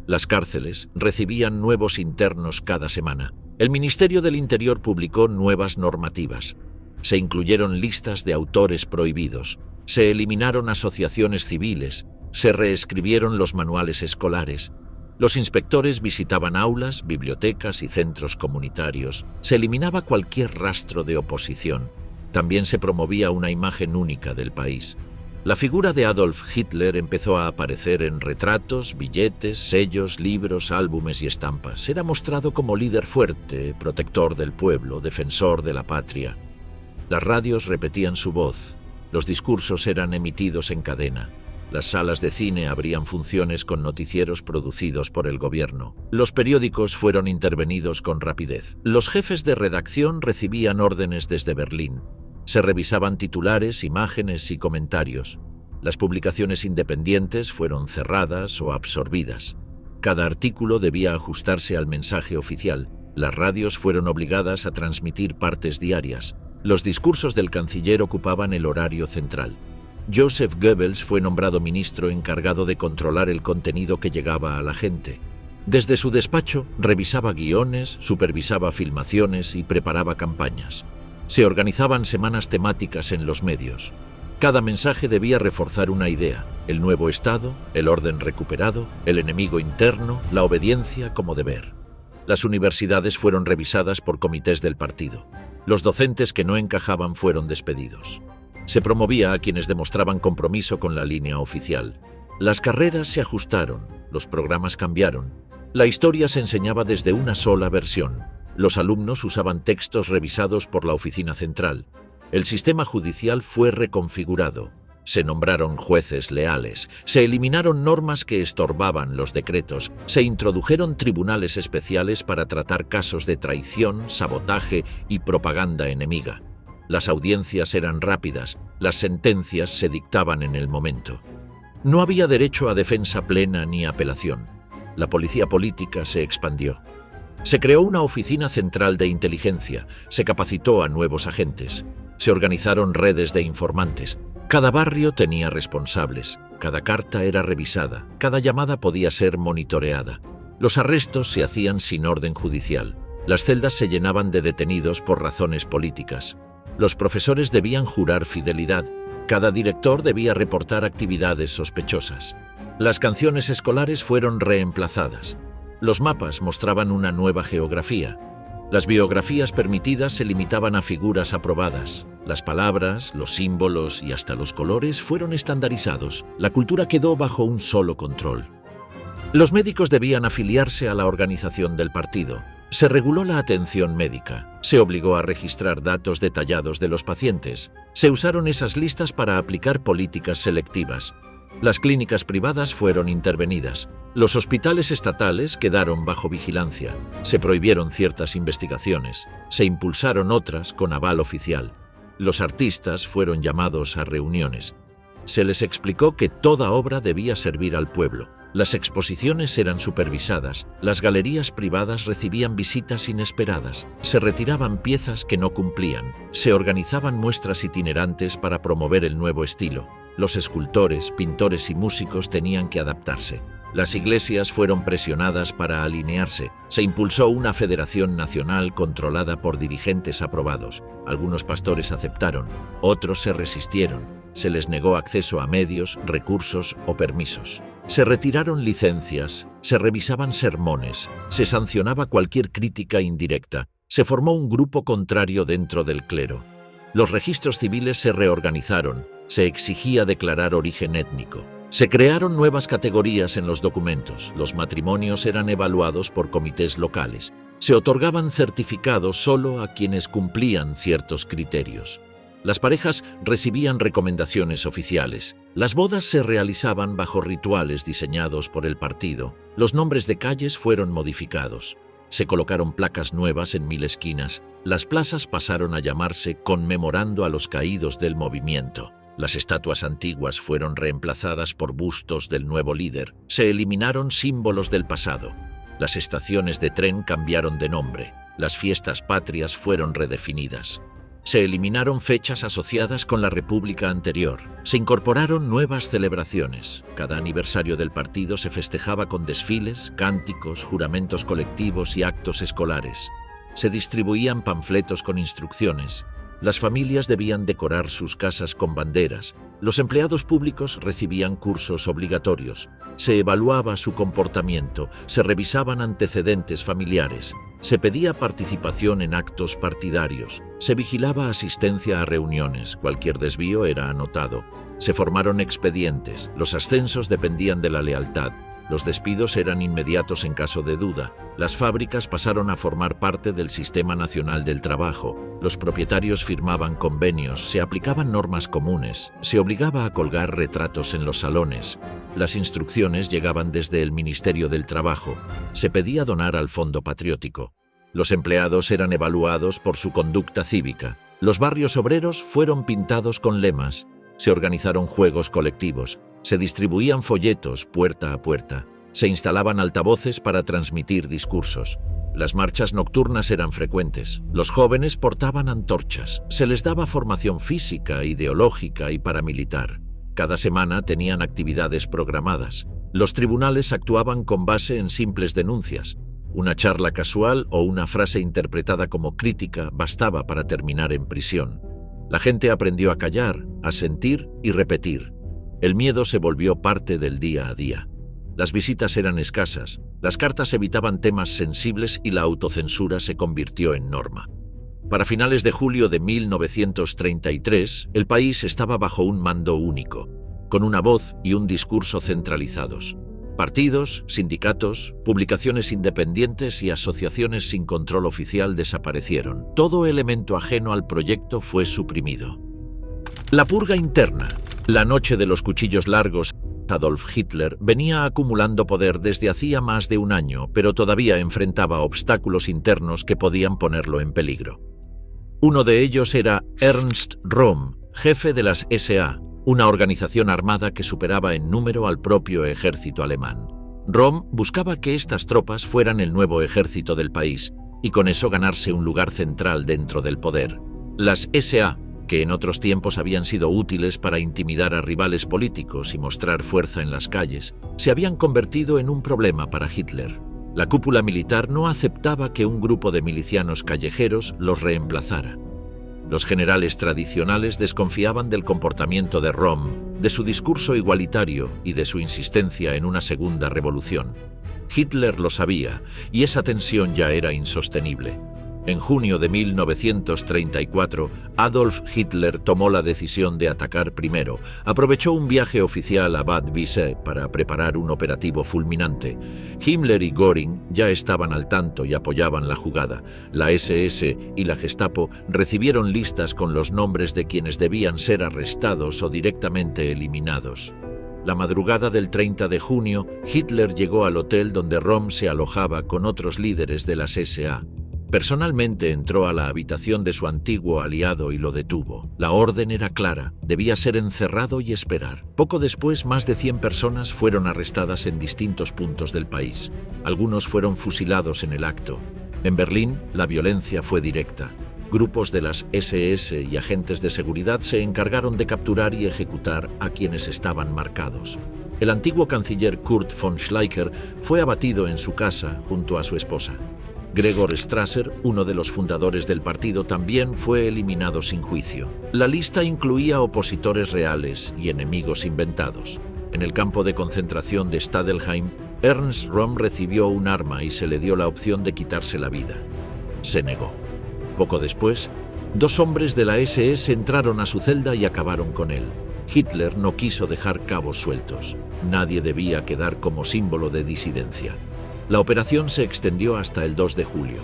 Las cárceles recibían nuevos internos cada semana. El Ministerio del Interior publicó nuevas normativas. Se incluyeron listas de autores prohibidos, se eliminaron asociaciones civiles, se reescribieron los manuales escolares. Los inspectores visitaban aulas, bibliotecas y centros comunitarios. Se eliminaba cualquier rastro de oposición. También se promovía una imagen única del país. La figura de Adolf Hitler empezó a aparecer en retratos, billetes, sellos, libros, álbumes y estampas. Era mostrado como líder fuerte, protector del pueblo, defensor de la patria. Las radios repetían su voz. Los discursos eran emitidos en cadena. Las salas de cine abrían funciones con noticieros producidos por el gobierno. Los periódicos fueron intervenidos con rapidez. Los jefes de redacción recibían órdenes desde Berlín. Se revisaban titulares, imágenes y comentarios. Las publicaciones independientes fueron cerradas o absorbidas. Cada artículo debía ajustarse al mensaje oficial. Las radios fueron obligadas a transmitir partes diarias. Los discursos del canciller ocupaban el horario central. Joseph Goebbels fue nombrado ministro encargado de controlar el contenido que llegaba a la gente. Desde su despacho, revisaba guiones, supervisaba filmaciones y preparaba campañas. Se organizaban semanas temáticas en los medios. Cada mensaje debía reforzar una idea: el nuevo Estado, el orden recuperado, el enemigo interno, la obediencia como deber. Las universidades fueron revisadas por comités del partido. Los docentes que no encajaban fueron despedidos. Se promovía a quienes demostraban compromiso con la línea oficial. Las carreras se ajustaron, los programas cambiaron. La historia se enseñaba desde una sola versión. Los alumnos usaban textos revisados por la oficina central. El sistema judicial fue reconfigurado. Se nombraron jueces leales, se eliminaron normas que estorbaban los decretos, se introdujeron tribunales especiales para tratar casos de traición, sabotaje y propaganda enemiga. Las audiencias eran rápidas, las sentencias se dictaban en el momento. No había derecho a defensa plena ni apelación. La policía política se expandió. Se creó una oficina central de inteligencia, se capacitó a nuevos agentes, se organizaron redes de informantes. Cada barrio tenía responsables, cada carta era revisada, cada llamada podía ser monitoreada. Los arrestos se hacían sin orden judicial. Las celdas se llenaban de detenidos por razones políticas. Los profesores debían jurar fidelidad. Cada director debía reportar actividades sospechosas. Las canciones escolares fueron reemplazadas. Los mapas mostraban una nueva geografía. Las biografías permitidas se limitaban a figuras aprobadas. Las palabras, los símbolos y hasta los colores fueron estandarizados. La cultura quedó bajo un solo control. Los médicos debían afiliarse a la organización del partido. Se reguló la atención médica. Se obligó a registrar datos detallados de los pacientes. Se usaron esas listas para aplicar políticas selectivas. Las clínicas privadas fueron intervenidas. Los hospitales estatales quedaron bajo vigilancia. Se prohibieron ciertas investigaciones. Se impulsaron otras con aval oficial. Los artistas fueron llamados a reuniones. Se les explicó que toda obra debía servir al pueblo. Las exposiciones eran supervisadas. Las galerías privadas recibían visitas inesperadas. Se retiraban piezas que no cumplían. Se organizaban muestras itinerantes para promover el nuevo estilo. Los escultores, pintores y músicos tenían que adaptarse. Las iglesias fueron presionadas para alinearse. Se impulsó una federación nacional controlada por dirigentes aprobados. Algunos pastores aceptaron, otros se resistieron. Se les negó acceso a medios, recursos o permisos. Se retiraron licencias, se revisaban sermones, se sancionaba cualquier crítica indirecta. Se formó un grupo contrario dentro del clero. Los registros civiles se reorganizaron. Se exigía declarar origen étnico. Se crearon nuevas categorías en los documentos. Los matrimonios eran evaluados por comités locales. Se otorgaban certificados solo a quienes cumplían ciertos criterios. Las parejas recibían recomendaciones oficiales. Las bodas se realizaban bajo rituales diseñados por el partido. Los nombres de calles fueron modificados. Se colocaron placas nuevas en 1000 esquinas. Las plazas pasaron a llamarse conmemorando a los caídos del movimiento. Las estatuas antiguas fueron reemplazadas por bustos del nuevo líder. Se eliminaron símbolos del pasado. Las estaciones de tren cambiaron de nombre. Las fiestas patrias fueron redefinidas. Se eliminaron fechas asociadas con la república anterior. Se incorporaron nuevas celebraciones. Cada aniversario del partido se festejaba con desfiles, cánticos, juramentos colectivos y actos escolares. Se distribuían panfletos con instrucciones. Las familias debían decorar sus casas con banderas. Los empleados públicos recibían cursos obligatorios. Se evaluaba su comportamiento, se revisaban antecedentes familiares, se pedía participación en actos partidarios, se vigilaba asistencia a reuniones, cualquier desvío era anotado. Se formaron expedientes, los ascensos dependían de la lealtad. Los despidos eran inmediatos en caso de duda. Las fábricas pasaron a formar parte del Sistema Nacional del Trabajo. Los propietarios firmaban convenios, se aplicaban normas comunes, se obligaba a colgar retratos en los salones. Las instrucciones llegaban desde el Ministerio del Trabajo. Se pedía donar al Fondo Patriótico. Los empleados eran evaluados por su conducta cívica. Los barrios obreros fueron pintados con lemas. Se organizaron juegos colectivos. Se distribuían folletos puerta a puerta. Se instalaban altavoces para transmitir discursos. Las marchas nocturnas eran frecuentes. Los jóvenes portaban antorchas. Se les daba formación física, ideológica y paramilitar. Cada semana tenían actividades programadas. Los tribunales actuaban con base en simples denuncias. Una charla casual o una frase interpretada como crítica bastaba para terminar en prisión. La gente aprendió a callar, a sentir y repetir. El miedo se volvió parte del día a día. Las visitas eran escasas, las cartas evitaban temas sensibles y la autocensura se convirtió en norma. Para finales de julio de 1933, el país estaba bajo un mando único, con una voz y un discurso centralizados. Partidos, sindicatos, publicaciones independientes y asociaciones sin control oficial desaparecieron. Todo elemento ajeno al proyecto fue suprimido. La purga interna. La noche de los cuchillos largos, Adolf Hitler venía acumulando poder desde hacía más de un año, pero todavía enfrentaba obstáculos internos que podían ponerlo en peligro. Uno de ellos era Ernst Röhm, jefe de las SA, una organización armada que superaba en número al propio ejército alemán. Röhm buscaba que estas tropas fueran el nuevo ejército del país y con eso ganarse un lugar central dentro del poder. Las SA, que en otros tiempos habían sido útiles para intimidar a rivales políticos y mostrar fuerza en las calles, se habían convertido en un problema para Hitler. La cúpula militar no aceptaba que un grupo de milicianos callejeros los reemplazara. Los generales tradicionales desconfiaban del comportamiento de Röhm, de su discurso igualitario y de su insistencia en una segunda revolución. Hitler lo sabía, y esa tensión ya era insostenible. En junio de 1934, Adolf Hitler tomó la decisión de atacar primero. Aprovechó un viaje oficial a Bad Wiese para preparar un operativo fulminante. Himmler y Göring ya estaban al tanto y apoyaban la jugada. La SS y la Gestapo recibieron listas con los nombres de quienes debían ser arrestados o directamente eliminados. La madrugada del 30 de junio, Hitler llegó al hotel donde Röhm se alojaba con otros líderes de las SA. Personalmente entró a la habitación de su antiguo aliado y lo detuvo. La orden era clara, debía ser encerrado y esperar. Poco después, más de 100 personas fueron arrestadas en distintos puntos del país. Algunos fueron fusilados en el acto. En Berlín, la violencia fue directa. Grupos de las SS y agentes de seguridad se encargaron de capturar y ejecutar a quienes estaban marcados. El antiguo canciller Kurt von Schleicher fue abatido en su casa junto a su esposa. Gregor Strasser, uno de los fundadores del partido, también fue eliminado sin juicio. La lista incluía opositores reales y enemigos inventados. En el campo de concentración de Stadelheim, Ernst Röhm recibió un arma y se le dio la opción de quitarse la vida. Se negó. Poco después, 2 hombres de la SS entraron a su celda y acabaron con él. Hitler no quiso dejar cabos sueltos. Nadie debía quedar como símbolo de disidencia. La operación se extendió hasta el 2 de julio.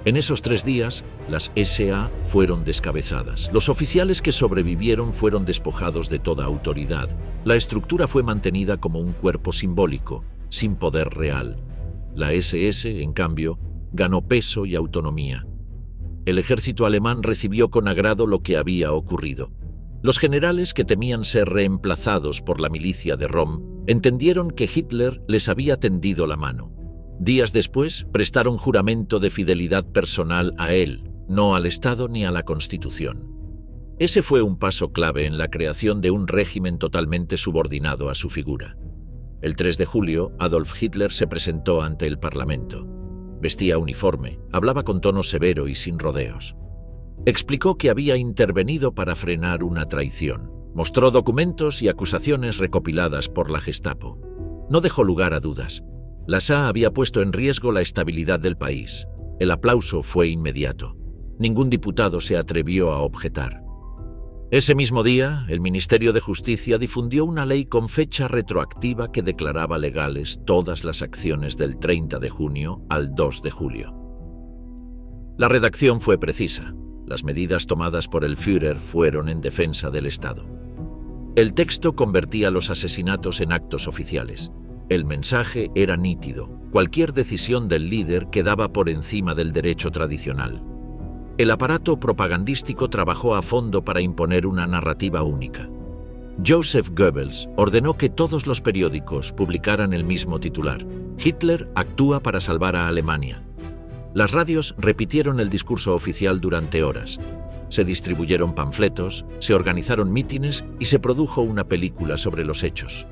En esos 3 días, las SA fueron descabezadas. Los oficiales que sobrevivieron fueron despojados de toda autoridad. La estructura fue mantenida como un cuerpo simbólico, sin poder real. La SS, en cambio, ganó peso y autonomía. El ejército alemán recibió con agrado lo que había ocurrido. Los generales, que temían ser reemplazados por la milicia de Röhm, entendieron que Hitler les había tendido la mano. Días después, prestaron juramento de fidelidad personal a él, no al Estado ni a la Constitución. Ese fue un paso clave en la creación de un régimen totalmente subordinado a su figura. El 3 de julio, Adolf Hitler se presentó ante el Parlamento. Vestía uniforme, hablaba con tono severo y sin rodeos. Explicó que había intervenido para frenar una traición. Mostró documentos y acusaciones recopiladas por la Gestapo. No dejó lugar a dudas. La SA había puesto en riesgo la estabilidad del país. El aplauso fue inmediato. Ningún diputado se atrevió a objetar. Ese mismo día, el Ministerio de Justicia difundió una ley con fecha retroactiva que declaraba legales todas las acciones del 30 de junio al 2 de julio. La redacción fue precisa. Las medidas tomadas por el Führer fueron en defensa del Estado. El texto convertía los asesinatos en actos oficiales. El mensaje era nítido. Cualquier decisión del líder quedaba por encima del derecho tradicional. El aparato propagandístico trabajó a fondo para imponer una narrativa única. Joseph Goebbels ordenó que todos los periódicos publicaran el mismo titular: Hitler actúa para salvar a Alemania. Las radios repitieron el discurso oficial durante horas. Se distribuyeron panfletos, se organizaron mítines y se produjo una película sobre los hechos.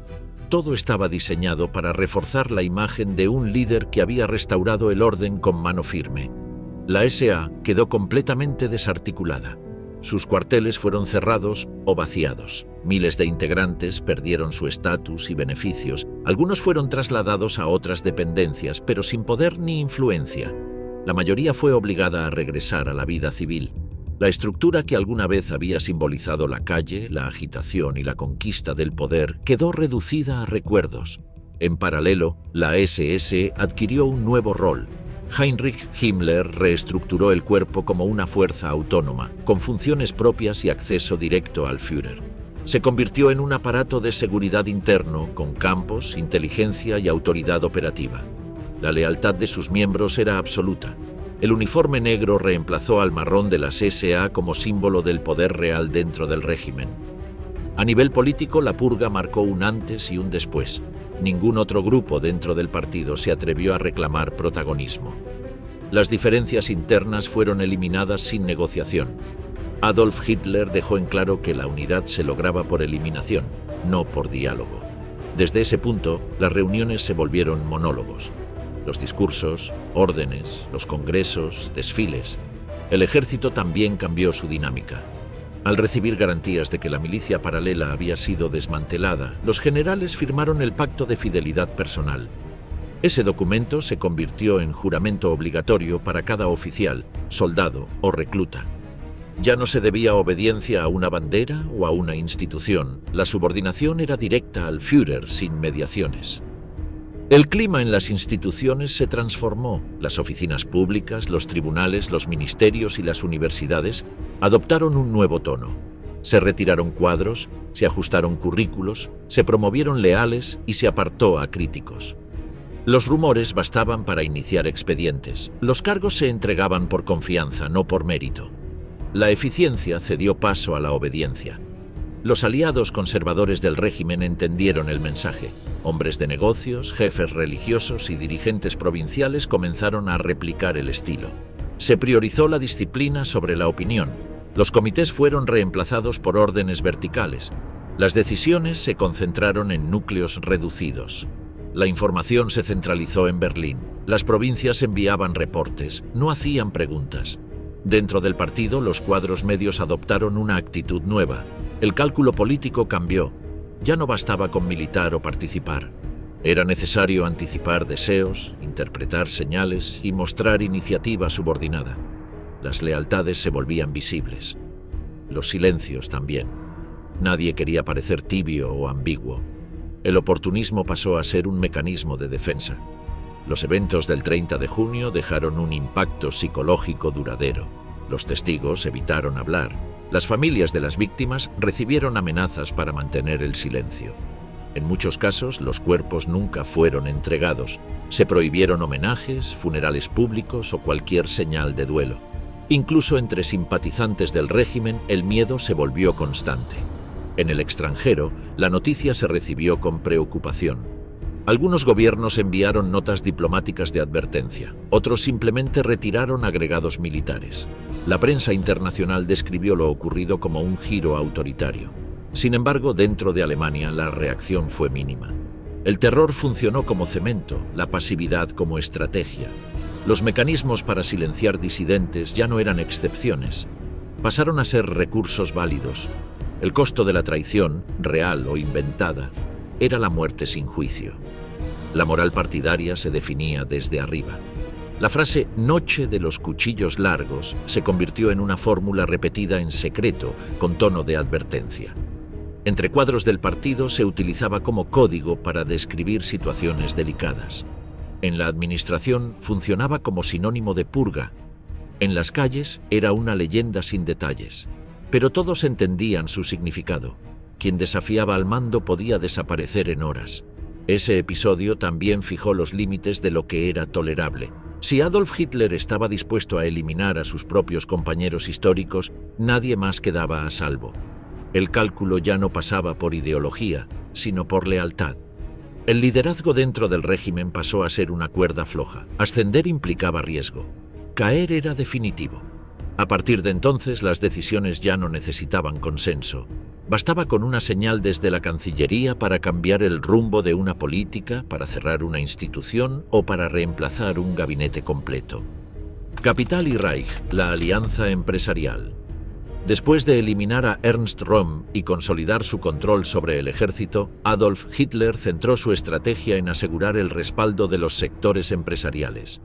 Todo estaba diseñado para reforzar la imagen de un líder que había restaurado el orden con mano firme. La SA quedó completamente desarticulada. Sus cuarteles fueron cerrados o vaciados. Miles de integrantes perdieron su estatus y beneficios. Algunos fueron trasladados a otras dependencias, pero sin poder ni influencia. La mayoría fue obligada a regresar a la vida civil. La estructura que alguna vez había simbolizado la calle, la agitación y la conquista del poder quedó reducida a recuerdos. En paralelo, la SS adquirió un nuevo rol. Heinrich Himmler reestructuró el cuerpo como una fuerza autónoma, con funciones propias y acceso directo al Führer. Se convirtió en un aparato de seguridad interno con campos, inteligencia y autoridad operativa. La lealtad de sus miembros era absoluta. El uniforme negro reemplazó al marrón de las SA como símbolo del poder real dentro del régimen. A nivel político, la purga marcó un antes y un después. Ningún otro grupo dentro del partido se atrevió a reclamar protagonismo. Las diferencias internas fueron eliminadas sin negociación. Adolf Hitler dejó en claro que la unidad se lograba por eliminación, no por diálogo. Desde ese punto, las reuniones se volvieron monólogos. Los discursos, órdenes, los congresos, desfiles. El ejército también cambió su dinámica. Al recibir garantías de que la milicia paralela había sido desmantelada, los generales firmaron el Pacto de Fidelidad Personal. Ese documento se convirtió en juramento obligatorio para cada oficial, soldado o recluta. Ya no se debía obediencia a una bandera o a una institución. La subordinación era directa al Führer sin mediaciones. El clima en las instituciones se transformó. Las oficinas públicas, los tribunales, los ministerios y las universidades adoptaron un nuevo tono. Se retiraron cuadros, se ajustaron currículos, se promovieron leales y se apartó a críticos. Los rumores bastaban para iniciar expedientes. Los cargos se entregaban por confianza, no por mérito. La eficiencia cedió paso a la obediencia. Los aliados conservadores del régimen entendieron el mensaje. Hombres de negocios, jefes religiosos y dirigentes provinciales comenzaron a replicar el estilo. Se priorizó la disciplina sobre la opinión. Los comités fueron reemplazados por órdenes verticales. Las decisiones se concentraron en núcleos reducidos. La información se centralizó en Berlín. Las provincias enviaban reportes, no hacían preguntas. Dentro del partido, los cuadros medios adoptaron una actitud nueva. El cálculo político cambió. Ya no bastaba con militar o participar. Era necesario anticipar deseos, interpretar señales y mostrar iniciativa subordinada. Las lealtades se volvían visibles. Los silencios también. Nadie quería parecer tibio o ambiguo. El oportunismo pasó a ser un mecanismo de defensa. Los eventos del 30 de junio dejaron un impacto psicológico duradero. Los testigos evitaron hablar. Las familias de las víctimas recibieron amenazas para mantener el silencio. En muchos casos, los cuerpos nunca fueron entregados. Se prohibieron homenajes, funerales públicos o cualquier señal de duelo. Incluso entre simpatizantes del régimen, el miedo se volvió constante. En el extranjero, la noticia se recibió con preocupación. Algunos gobiernos enviaron notas diplomáticas de advertencia, otros simplemente retiraron agregados militares. La prensa internacional describió lo ocurrido como un giro autoritario. Sin embargo, dentro de Alemania la reacción fue mínima. El terror funcionó como cemento, la pasividad como estrategia. Los mecanismos para silenciar disidentes ya no eran excepciones. pasaron a ser recursos válidos. El costo de la traición, real o inventada, era la muerte sin juicio. La moral partidaria se definía desde arriba. La frase «noche de los cuchillos largos» se convirtió en una fórmula repetida en secreto, con tono de advertencia. Entre cuadros del partido se utilizaba como código para describir situaciones delicadas. En la administración funcionaba como sinónimo de purga. En las calles era una leyenda sin detalles, pero todos entendían su significado. Quien desafiaba al mando podía desaparecer en horas. Ese episodio también fijó los límites de lo que era tolerable. Si Adolf Hitler estaba dispuesto a eliminar a sus propios compañeros históricos, nadie más quedaba a salvo. El cálculo ya no pasaba por ideología, sino por lealtad. El liderazgo dentro del régimen pasó a ser una cuerda floja. Ascender implicaba riesgo. Caer era definitivo. A partir de entonces, las decisiones ya no necesitaban consenso. Bastaba con una señal desde la Cancillería para cambiar el rumbo de una política, para cerrar una institución o para reemplazar un gabinete completo. Capital y Reich, la alianza empresarial. Después de eliminar a Ernst Röhm y consolidar su control sobre el ejército, Adolf Hitler centró su estrategia en asegurar el respaldo de los sectores empresariales.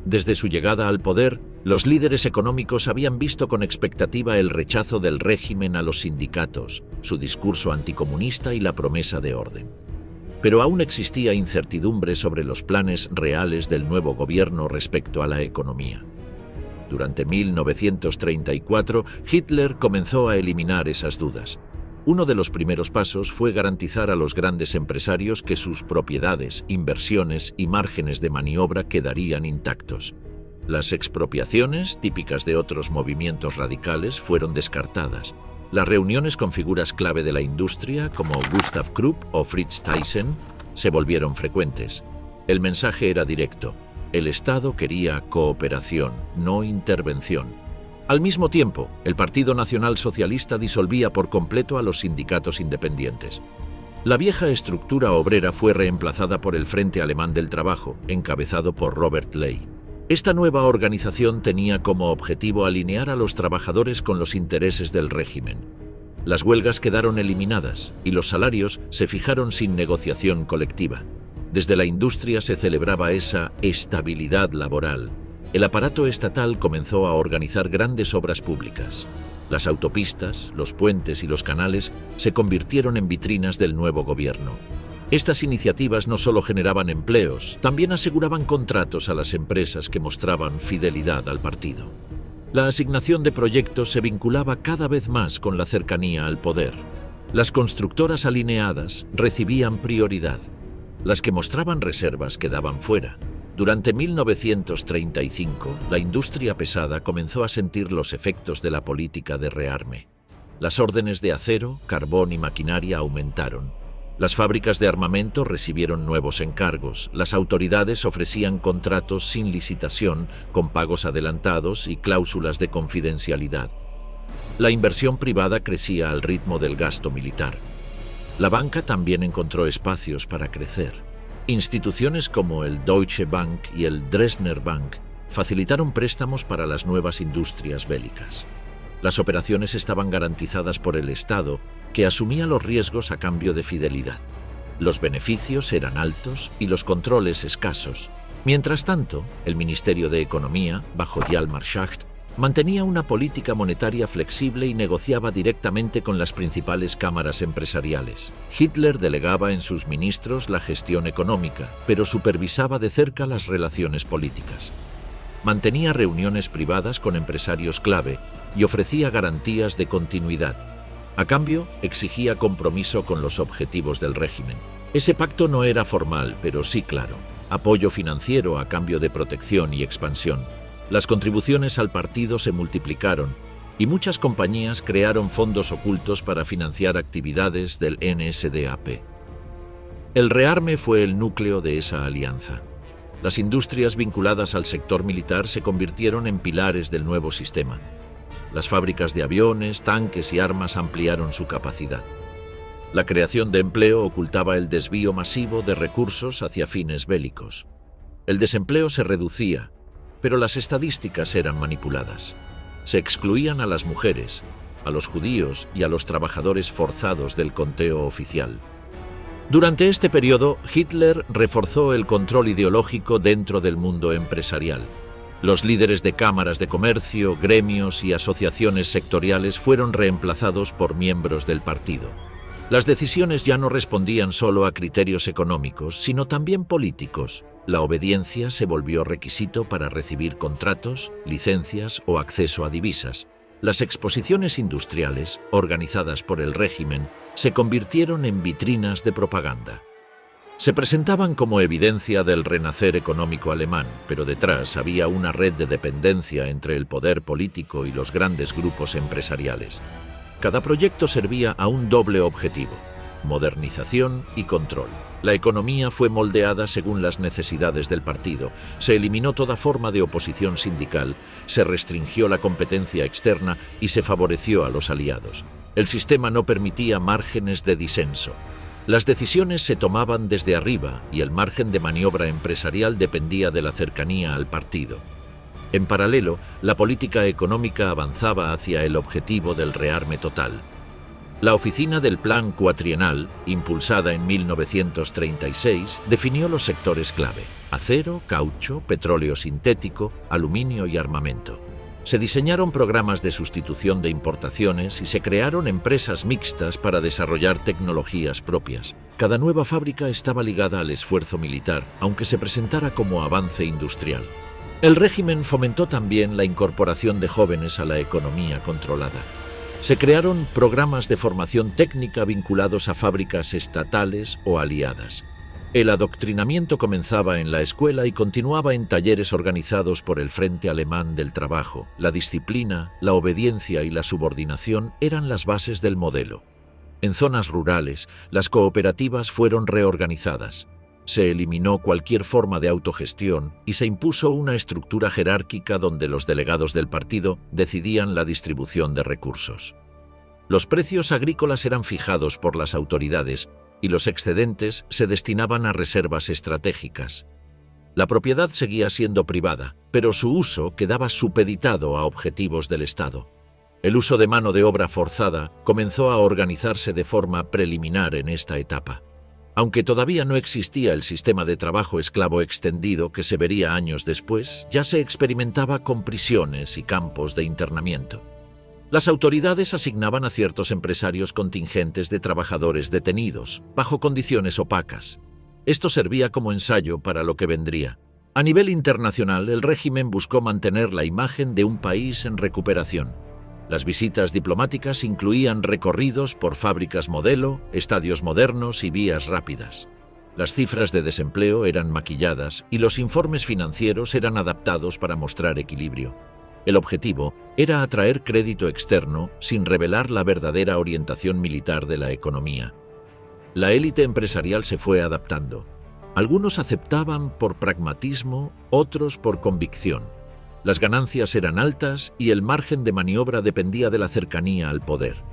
Desde su llegada al poder, los líderes económicos habían visto con expectativa el rechazo del régimen a los sindicatos, su discurso anticomunista y la promesa de orden. Pero aún existía incertidumbre sobre los planes reales del nuevo gobierno respecto a la economía. Durante 1934, Hitler comenzó a eliminar esas dudas. Uno de los primeros pasos fue garantizar a los grandes empresarios que sus propiedades, inversiones y márgenes de maniobra quedarían intactos. Las expropiaciones, típicas de otros movimientos radicales, fueron descartadas. Las reuniones con figuras clave de la industria, como Gustav Krupp o Fritz Thyssen, se volvieron frecuentes. El mensaje era directo. El Estado quería cooperación, no intervención. Al mismo tiempo, el Partido Nacional Socialista disolvía por completo a los sindicatos independientes. La vieja estructura obrera fue reemplazada por el Frente Alemán del Trabajo, encabezado por Robert Ley. Esta nueva organización tenía como objetivo alinear a los trabajadores con los intereses del régimen. Las huelgas quedaron eliminadas y los salarios se fijaron sin negociación colectiva. Desde la industria se celebraba esa estabilidad laboral. El aparato estatal comenzó a organizar grandes obras públicas. Las autopistas, los puentes y los canales se convirtieron en vitrinas del nuevo gobierno. Estas iniciativas no solo generaban empleos, también aseguraban contratos a las empresas que mostraban fidelidad al partido. La asignación de proyectos se vinculaba cada vez más con la cercanía al poder. Las constructoras alineadas recibían prioridad. Las que mostraban reservas quedaban fuera. Durante 1935, la industria pesada comenzó a sentir los efectos de la política de rearme. Las órdenes de acero, carbón y maquinaria aumentaron. Las fábricas de armamento recibieron nuevos encargos. Las autoridades ofrecían contratos sin licitación, con pagos adelantados y cláusulas de confidencialidad. La inversión privada crecía al ritmo del gasto militar. La banca también encontró espacios para crecer. Instituciones como el Deutsche Bank y el Dresdner Bank facilitaron préstamos para las nuevas industrias bélicas. Las operaciones estaban garantizadas por el Estado, que asumía los riesgos a cambio de fidelidad. Los beneficios eran altos y los controles escasos. Mientras tanto, el Ministerio de Economía, bajo Hjalmar Schacht, mantenía una política monetaria flexible y negociaba directamente con las principales cámaras empresariales. Hitler delegaba en sus ministros la gestión económica, pero supervisaba de cerca las relaciones políticas. Mantenía reuniones privadas con empresarios clave y ofrecía garantías de continuidad. A cambio, exigía compromiso con los objetivos del régimen. Ese pacto no era formal, pero sí claro. Apoyo financiero a cambio de protección y expansión. Las contribuciones al partido se multiplicaron y muchas compañías crearon fondos ocultos para financiar actividades del NSDAP. El rearme fue el núcleo de esa alianza. Las industrias vinculadas al sector militar se convirtieron en pilares del nuevo sistema. Las fábricas de aviones, tanques y armas ampliaron su capacidad. La creación de empleo ocultaba el desvío masivo de recursos hacia fines bélicos. El desempleo se reducía, pero las estadísticas eran manipuladas. Se excluían a las mujeres, a los judíos y a los trabajadores forzados del conteo oficial. Durante este periodo, Hitler reforzó el control ideológico dentro del mundo empresarial. Los líderes de cámaras de comercio, gremios y asociaciones sectoriales fueron reemplazados por miembros del partido. Las decisiones ya no respondían solo a criterios económicos, sino también políticos. La obediencia se volvió requisito para recibir contratos, licencias o acceso a divisas. Las exposiciones industriales, organizadas por el régimen, se convirtieron en vitrinas de propaganda. Se presentaban como evidencia del renacer económico alemán, pero detrás había una red de dependencia entre el poder político y los grandes grupos empresariales. Cada proyecto servía a un doble objetivo: modernización y control. La economía fue moldeada según las necesidades del partido, se eliminó toda forma de oposición sindical, se restringió la competencia externa y se favoreció a los aliados. El sistema no permitía márgenes de disenso. Las decisiones se tomaban desde arriba y el margen de maniobra empresarial dependía de la cercanía al partido. En paralelo, la política económica avanzaba hacia el objetivo del rearme total. La oficina del Plan Cuatrienal, impulsada en 1936, definió los sectores clave: acero, caucho, petróleo sintético, aluminio y armamento. Se diseñaron programas de sustitución de importaciones y se crearon empresas mixtas para desarrollar tecnologías propias. Cada nueva fábrica estaba ligada al esfuerzo militar, aunque se presentara como avance industrial. El régimen fomentó también la incorporación de jóvenes a la economía controlada. Se crearon programas de formación técnica vinculados a fábricas estatales o aliadas. El adoctrinamiento comenzaba en la escuela y continuaba en talleres organizados por el Frente Alemán del Trabajo. La disciplina, la obediencia y la subordinación eran las bases del modelo. En zonas rurales, las cooperativas fueron reorganizadas. Se eliminó cualquier forma de autogestión y se impuso una estructura jerárquica donde los delegados del partido decidían la distribución de recursos. Los precios agrícolas eran fijados por las autoridades y los excedentes se destinaban a reservas estratégicas. La propiedad seguía siendo privada, pero su uso quedaba supeditado a objetivos del Estado. El uso de mano de obra forzada comenzó a organizarse de forma preliminar en esta etapa. Aunque todavía no existía el sistema de trabajo esclavo extendido que se vería años después, ya se experimentaba con prisiones y campos de internamiento. Las autoridades asignaban a ciertos empresarios contingentes de trabajadores detenidos, bajo condiciones opacas. Esto servía como ensayo para lo que vendría. A nivel internacional, el régimen buscó mantener la imagen de un país en recuperación. Las visitas diplomáticas incluían recorridos por fábricas modelo, estadios modernos y vías rápidas. Las cifras de desempleo eran maquilladas y los informes financieros eran adaptados para mostrar equilibrio. El objetivo era atraer crédito externo sin revelar la verdadera orientación militar de la economía. La élite empresarial se fue adaptando. Algunos aceptaban por pragmatismo, otros por convicción. Las ganancias eran altas y el margen de maniobra dependía de la cercanía al poder.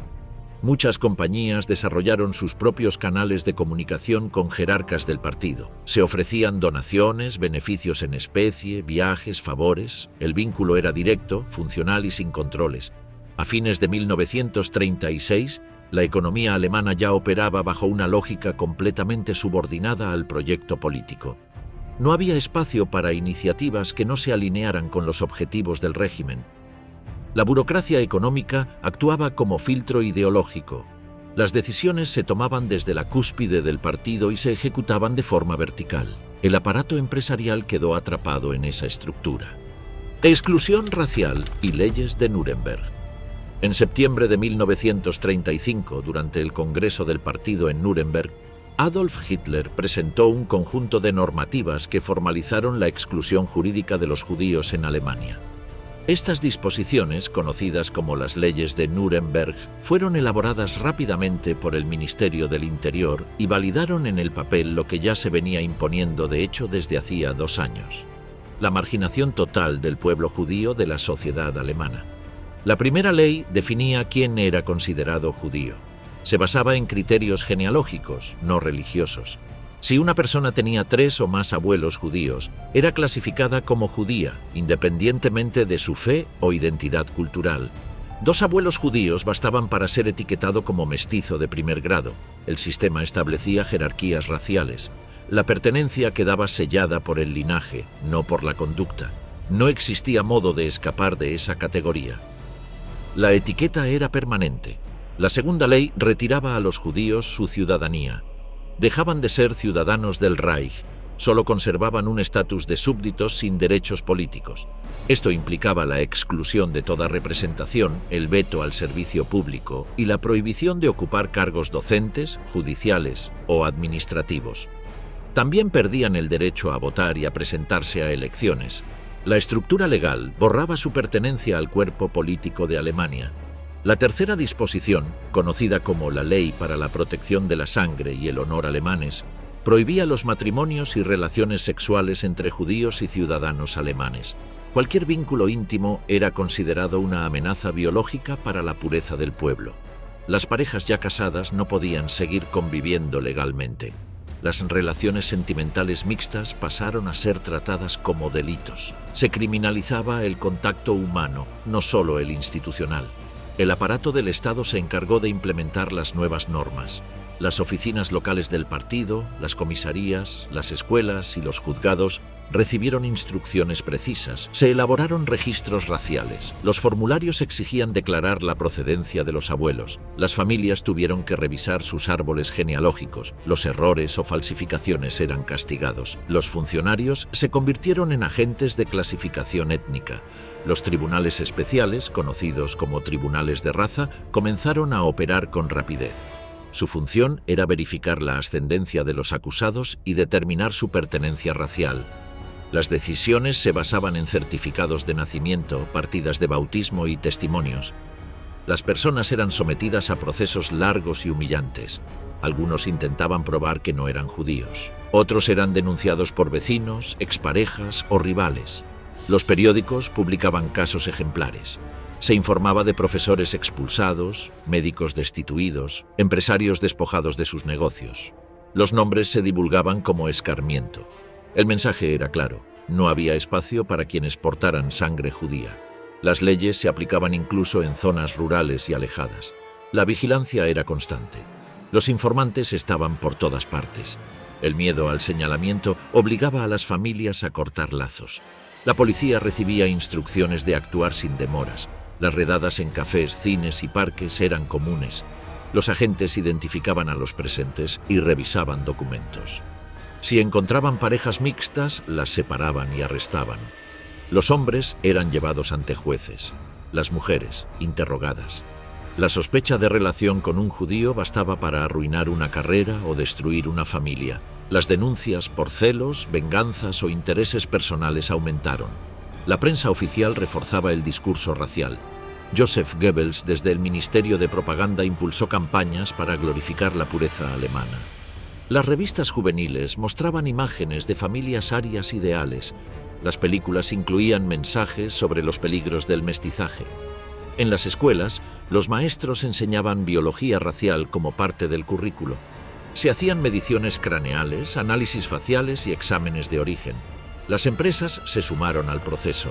Muchas compañías desarrollaron sus propios canales de comunicación con jerarcas del partido. Se ofrecían donaciones, beneficios en especie, viajes, favores. El vínculo era directo, funcional y sin controles. A fines de 1936, la economía alemana ya operaba bajo una lógica completamente subordinada al proyecto político. No había espacio para iniciativas que no se alinearan con los objetivos del régimen. La burocracia económica actuaba como filtro ideológico. Las decisiones se tomaban desde la cúspide del partido y se ejecutaban de forma vertical. El aparato empresarial quedó atrapado en esa estructura. Exclusión racial y leyes de Nuremberg. En septiembre de 1935, durante el Congreso del Partido en Nuremberg, Adolf Hitler presentó un conjunto de normativas que formalizaron la exclusión jurídica de los judíos en Alemania. Estas disposiciones, conocidas como las leyes de Nuremberg, fueron elaboradas rápidamente por el Ministerio del Interior y validaron en el papel lo que ya se venía imponiendo de hecho desde hacía 2 años: la marginación total del pueblo judío de la sociedad alemana. La primera ley definía quién era considerado judío. Se basaba en criterios genealógicos, no religiosos. Si una persona tenía 3 o más abuelos judíos, era clasificada como judía, independientemente de su fe o identidad cultural. 2 abuelos judíos bastaban para ser etiquetado como mestizo de primer grado. El sistema establecía jerarquías raciales. La pertenencia quedaba sellada por el linaje, no por la conducta. No existía modo de escapar de esa categoría. La etiqueta era permanente. La segunda ley retiraba a los judíos su ciudadanía. Dejaban de ser ciudadanos del Reich, solo conservaban un estatus de súbditos sin derechos políticos. Esto implicaba la exclusión de toda representación, el veto al servicio público y la prohibición de ocupar cargos docentes, judiciales o administrativos. También perdían el derecho a votar y a presentarse a elecciones. La estructura legal borraba su pertenencia al cuerpo político de Alemania. La tercera disposición, conocida como la Ley para la Protección de la Sangre y el Honor alemanes, prohibía los matrimonios y relaciones sexuales entre judíos y ciudadanos alemanes. Cualquier vínculo íntimo era considerado una amenaza biológica para la pureza del pueblo. Las parejas ya casadas no podían seguir conviviendo legalmente. Las relaciones sentimentales mixtas pasaron a ser tratadas como delitos. Se criminalizaba el contacto humano, no solo el institucional. El aparato del Estado se encargó de implementar las nuevas normas. Las oficinas locales del partido, las comisarías, las escuelas y los juzgados recibieron instrucciones precisas. Se elaboraron registros raciales. Los formularios exigían declarar la procedencia de los abuelos. Las familias tuvieron que revisar sus árboles genealógicos. Los errores o falsificaciones eran castigados. Los funcionarios se convirtieron en agentes de clasificación étnica. Los tribunales especiales, conocidos como tribunales de raza, comenzaron a operar con rapidez. Su función era verificar la ascendencia de los acusados y determinar su pertenencia racial. Las decisiones se basaban en certificados de nacimiento, partidas de bautismo y testimonios. Las personas eran sometidas a procesos largos y humillantes. Algunos intentaban probar que no eran judíos. Otros eran denunciados por vecinos, exparejas o rivales. Los periódicos publicaban casos ejemplares. Se informaba de profesores expulsados, médicos destituidos, empresarios despojados de sus negocios. Los nombres se divulgaban como escarmiento. El mensaje era claro: no había espacio para quienes portaran sangre judía. Las leyes se aplicaban incluso en zonas rurales y alejadas. La vigilancia era constante. Los informantes estaban por todas partes. El miedo al señalamiento obligaba a las familias a cortar lazos. La policía recibía instrucciones de actuar sin demoras. Las redadas en cafés, cines y parques eran comunes. Los agentes identificaban a los presentes y revisaban documentos. Si encontraban parejas mixtas, las separaban y arrestaban. Los hombres eran llevados ante jueces, las mujeres interrogadas. La sospecha de relación con un judío bastaba para arruinar una carrera o destruir una familia. Las denuncias por celos, venganzas o intereses personales aumentaron. La prensa oficial reforzaba el discurso racial. Joseph Goebbels, desde el Ministerio de Propaganda, impulsó campañas para glorificar la pureza alemana. Las revistas juveniles mostraban imágenes de familias arias ideales. Las películas incluían mensajes sobre los peligros del mestizaje. En las escuelas, los maestros enseñaban biología racial como parte del currículo. Se hacían mediciones craneales, análisis faciales y exámenes de origen. Las empresas se sumaron al proceso.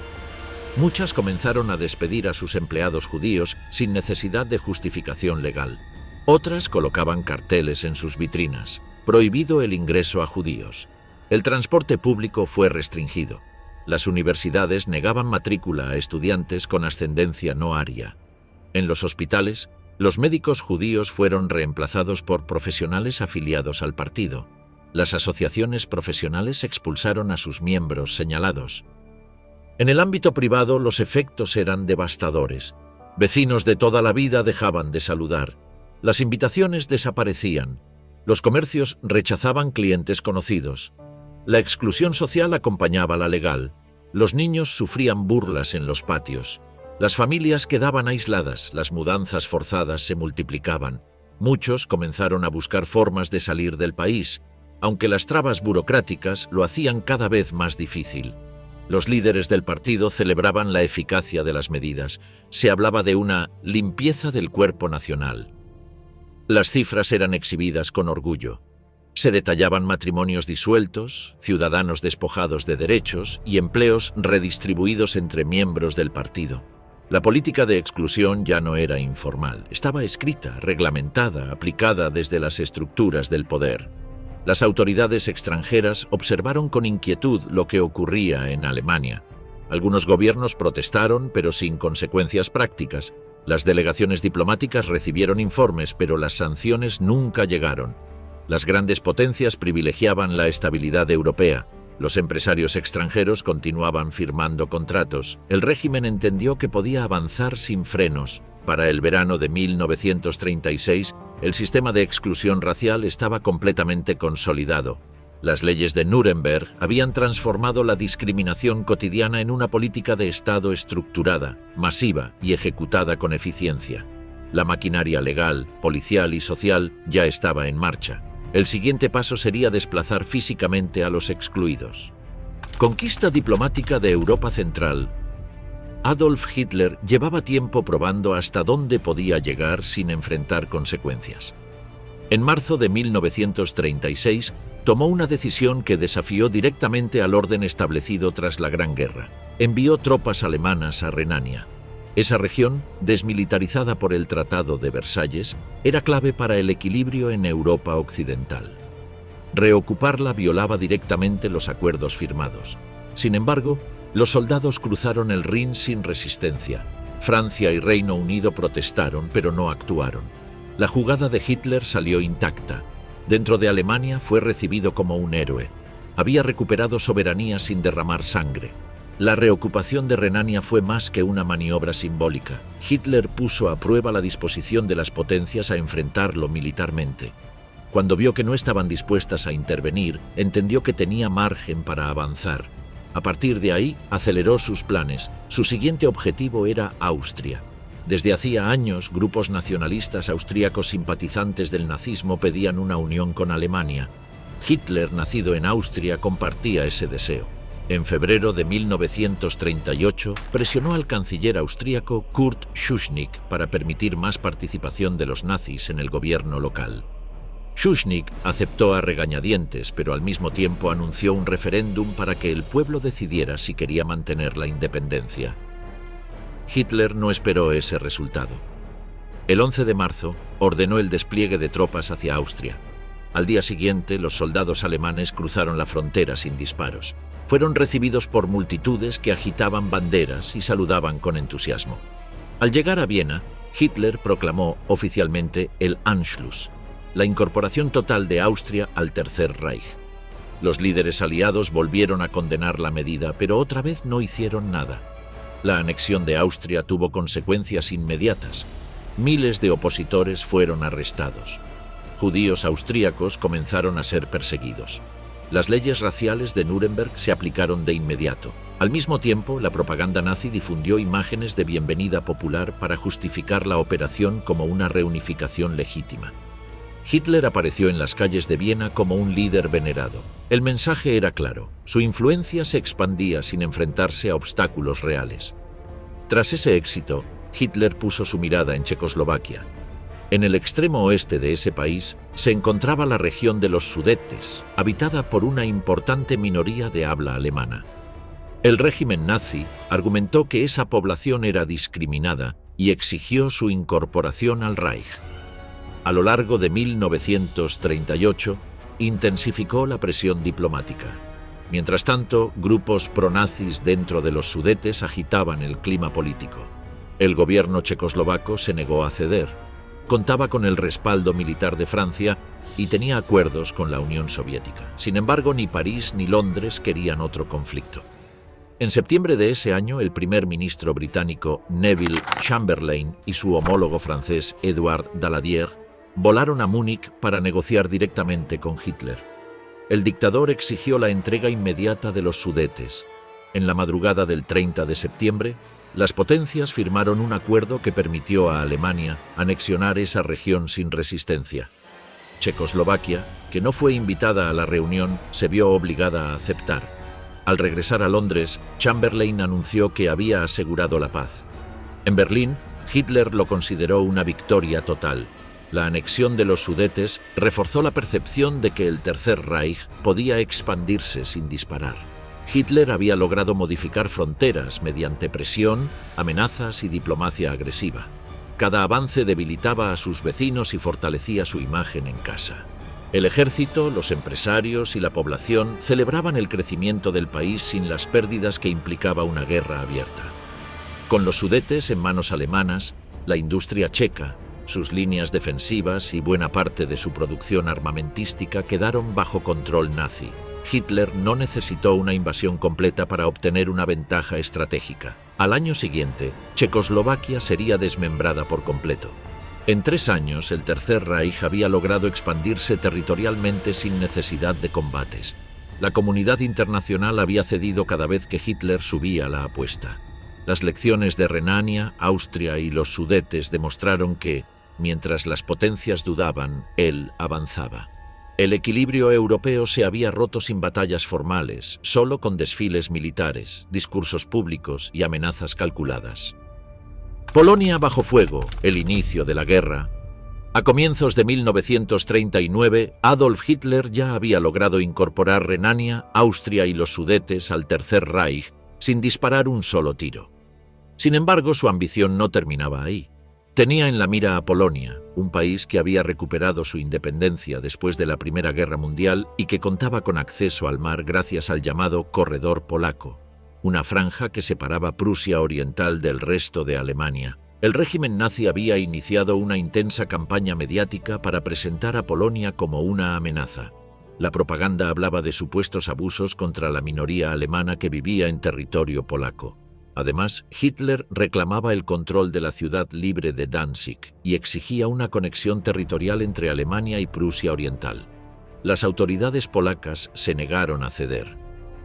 Muchas comenzaron a despedir a sus empleados judíos sin necesidad de justificación legal. Otras colocaban carteles en sus vitrinas: prohibido el ingreso a judíos. El transporte público fue restringido. Las universidades negaban matrícula a estudiantes con ascendencia no aria. En los hospitales, los médicos judíos fueron reemplazados por profesionales afiliados al partido. Las asociaciones profesionales expulsaron a sus miembros señalados. En el ámbito privado, los efectos eran devastadores. Vecinos de toda la vida dejaban de saludar. Las invitaciones desaparecían. Los comercios rechazaban clientes conocidos. La exclusión social acompañaba la legal. Los niños sufrían burlas en los patios. Las familias quedaban aisladas, las mudanzas forzadas se multiplicaban. Muchos comenzaron a buscar formas de salir del país, aunque las trabas burocráticas lo hacían cada vez más difícil. Los líderes del partido celebraban la eficacia de las medidas. Se hablaba de una limpieza del cuerpo nacional. Las cifras eran exhibidas con orgullo. Se detallaban matrimonios disueltos, ciudadanos despojados de derechos y empleos redistribuidos entre miembros del partido. La política de exclusión ya no era informal, estaba escrita, reglamentada, aplicada desde las estructuras del poder. Las autoridades extranjeras observaron con inquietud lo que ocurría en Alemania. Algunos gobiernos protestaron, pero sin consecuencias prácticas. Las delegaciones diplomáticas recibieron informes, pero las sanciones nunca llegaron. Las grandes potencias privilegiaban la estabilidad europea. Los empresarios extranjeros continuaban firmando contratos. El régimen entendió que podía avanzar sin frenos. Para el verano de 1936, el sistema de exclusión racial estaba completamente consolidado. Las leyes de Nuremberg habían transformado la discriminación cotidiana en una política de Estado estructurada, masiva y ejecutada con eficiencia. La maquinaria legal, policial y social ya estaba en marcha. El siguiente paso sería desplazar físicamente a los excluidos. Conquista diplomática de Europa Central. Adolf Hitler llevaba tiempo probando hasta dónde podía llegar sin enfrentar consecuencias. En marzo de 1936, tomó una decisión que desafió directamente al orden establecido tras la Gran Guerra. Envió tropas alemanas a Renania. Esa región, desmilitarizada por el Tratado de Versalles, era clave para el equilibrio en Europa occidental. Reocuparla violaba directamente los acuerdos firmados. Sin embargo, los soldados cruzaron el Rin sin resistencia. Francia y Reino Unido protestaron, pero no actuaron. La jugada de Hitler salió intacta. Dentro de Alemania fue recibido como un héroe. Había recuperado soberanía sin derramar sangre. La reocupación de Renania fue más que una maniobra simbólica. Hitler puso a prueba la disposición de las potencias a enfrentarlo militarmente. Cuando vio que no estaban dispuestas a intervenir, entendió que tenía margen para avanzar. A partir de ahí, aceleró sus planes. Su siguiente objetivo era Austria. Desde hacía años, grupos nacionalistas austríacos simpatizantes del nazismo pedían una unión con Alemania. Hitler, nacido en Austria, compartía ese deseo. En febrero de 1938, presionó al canciller austríaco Kurt Schuschnigg para permitir más participación de los nazis en el gobierno local. Schuschnigg aceptó a regañadientes, pero al mismo tiempo anunció un referéndum para que el pueblo decidiera si quería mantener la independencia. Hitler no esperó ese resultado. El 11 de marzo ordenó el despliegue de tropas hacia Austria. Al día siguiente, los soldados alemanes cruzaron la frontera sin disparos. Fueron recibidos por multitudes que agitaban banderas y saludaban con entusiasmo. Al llegar a Viena, Hitler proclamó oficialmente el Anschluss, la incorporación total de Austria al Tercer Reich. Los líderes aliados volvieron a condenar la medida, pero otra vez no hicieron nada. La anexión de Austria tuvo consecuencias inmediatas. Miles de opositores fueron arrestados. Judíos austríacos comenzaron a ser perseguidos. Las leyes raciales de Nuremberg se aplicaron de inmediato. Al mismo tiempo, la propaganda nazi difundió imágenes de bienvenida popular para justificar la operación como una reunificación legítima. Hitler apareció en las calles de Viena como un líder venerado. El mensaje era claro: su influencia se expandía sin enfrentarse a obstáculos reales. Tras ese éxito, Hitler puso su mirada en Checoslovaquia. En el extremo oeste de ese país se encontraba la región de los Sudetes, habitada por una importante minoría de habla alemana. El régimen nazi argumentó que esa población era discriminada y exigió su incorporación al Reich. A lo largo de 1938, intensificó la presión diplomática. Mientras tanto, grupos pronazis dentro de los Sudetes agitaban el clima político. El gobierno checoslovaco se negó a ceder. Contaba con el respaldo militar de Francia y tenía acuerdos con la Unión Soviética. Sin embargo, ni París ni Londres querían otro conflicto. En septiembre de ese año, el primer ministro británico Neville Chamberlain y su homólogo francés Édouard Daladier volaron a Múnich para negociar directamente con Hitler. El dictador exigió la entrega inmediata de los Sudetes. En la madrugada del 30 de septiembre, las potencias firmaron un acuerdo que permitió a Alemania anexionar esa región sin resistencia. Checoslovaquia, que no fue invitada a la reunión, se vio obligada a aceptar. Al regresar a Londres, Chamberlain anunció que había asegurado la paz. En Berlín, Hitler lo consideró una victoria total. La anexión de los Sudetes reforzó la percepción de que el Tercer Reich podía expandirse sin disparar. Hitler había logrado modificar fronteras mediante presión, amenazas y diplomacia agresiva. Cada avance debilitaba a sus vecinos y fortalecía su imagen en casa. El ejército, los empresarios y la población celebraban el crecimiento del país sin las pérdidas que implicaba una guerra abierta. Con los Sudetes en manos alemanas, la industria checa, sus líneas defensivas y buena parte de su producción armamentística quedaron bajo control nazi. Hitler no necesitó una invasión completa para obtener una ventaja estratégica. Al año siguiente, Checoslovaquia sería desmembrada por completo. En 3 años, el Tercer Reich había logrado expandirse territorialmente sin necesidad de combates. La comunidad internacional había cedido cada vez que Hitler subía la apuesta. Las lecciones de Renania, Austria y los Sudetes demostraron que, mientras las potencias dudaban, él avanzaba. El equilibrio europeo se había roto sin batallas formales, solo con desfiles militares, discursos públicos y amenazas calculadas. Polonia bajo fuego, el inicio de la guerra. A comienzos de 1939, Adolf Hitler ya había logrado incorporar Renania, Austria y los Sudetes al Tercer Reich sin disparar un solo tiro. Sin embargo, su ambición no terminaba ahí. Tenía en la mira a Polonia, un país que había recuperado su independencia después de la Primera Guerra Mundial y que contaba con acceso al mar gracias al llamado Corredor Polaco, una franja que separaba Prusia Oriental del resto de Alemania. El régimen nazi había iniciado una intensa campaña mediática para presentar a Polonia como una amenaza. La propaganda hablaba de supuestos abusos contra la minoría alemana que vivía en territorio polaco. Además, Hitler reclamaba el control de la ciudad libre de Danzig y exigía una conexión territorial entre Alemania y Prusia Oriental. Las autoridades polacas se negaron a ceder.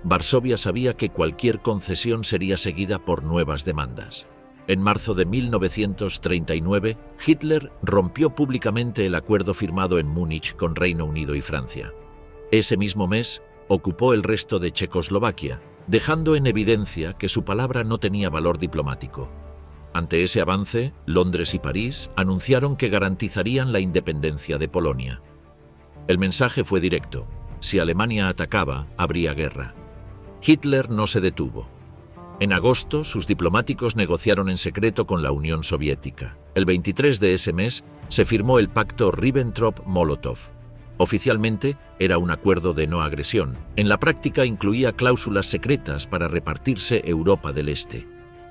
Varsovia sabía que cualquier concesión sería seguida por nuevas demandas. En marzo de 1939, Hitler rompió públicamente el acuerdo firmado en Múnich con Reino Unido y Francia. Ese mismo mes, ocupó el resto de Checoslovaquia, dejando en evidencia que su palabra no tenía valor diplomático. Ante ese avance, Londres y París anunciaron que garantizarían la independencia de Polonia. El mensaje fue directo: si Alemania atacaba, habría guerra. Hitler no se detuvo. En agosto, sus diplomáticos negociaron en secreto con la Unión Soviética. El 23 de ese mes se firmó el pacto Ribbentrop-Molotov. Oficialmente, era un acuerdo de no agresión. En la práctica incluía cláusulas secretas para repartirse Europa del Este.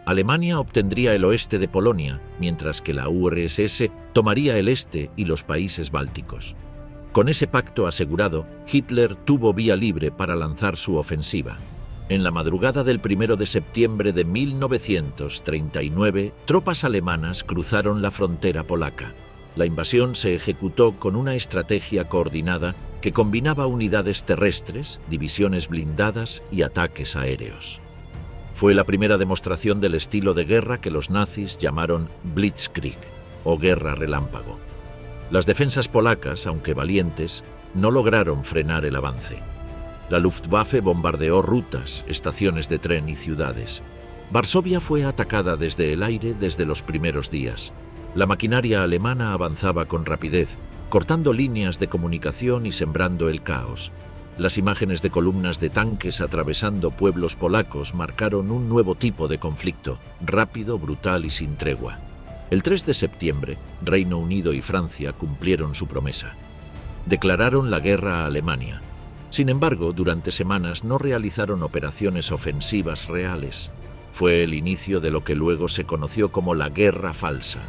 Alemania obtendría el oeste de Polonia, mientras que la URSS tomaría el este y los países bálticos. Con ese pacto asegurado, Hitler tuvo vía libre para lanzar su ofensiva. En la madrugada del 1 de septiembre de 1939, tropas alemanas cruzaron la frontera polaca. La invasión se ejecutó con una estrategia coordinada que combinaba unidades terrestres, divisiones blindadas y ataques aéreos. Fue la primera demostración del estilo de guerra que los nazis llamaron Blitzkrieg, o guerra relámpago. Las defensas polacas, aunque valientes, no lograron frenar el avance. La Luftwaffe bombardeó rutas, estaciones de tren y ciudades. Varsovia fue atacada desde el aire desde los primeros días. La maquinaria alemana avanzaba con rapidez, cortando líneas de comunicación y sembrando el caos. Las imágenes de columnas de tanques atravesando pueblos polacos marcaron un nuevo tipo de conflicto, rápido, brutal y sin tregua. El 3 de septiembre, Reino Unido y Francia cumplieron su promesa. Declararon la guerra a Alemania. Sin embargo, durante semanas no realizaron operaciones ofensivas reales. Fue el inicio de lo que luego se conoció como la Guerra Falsa.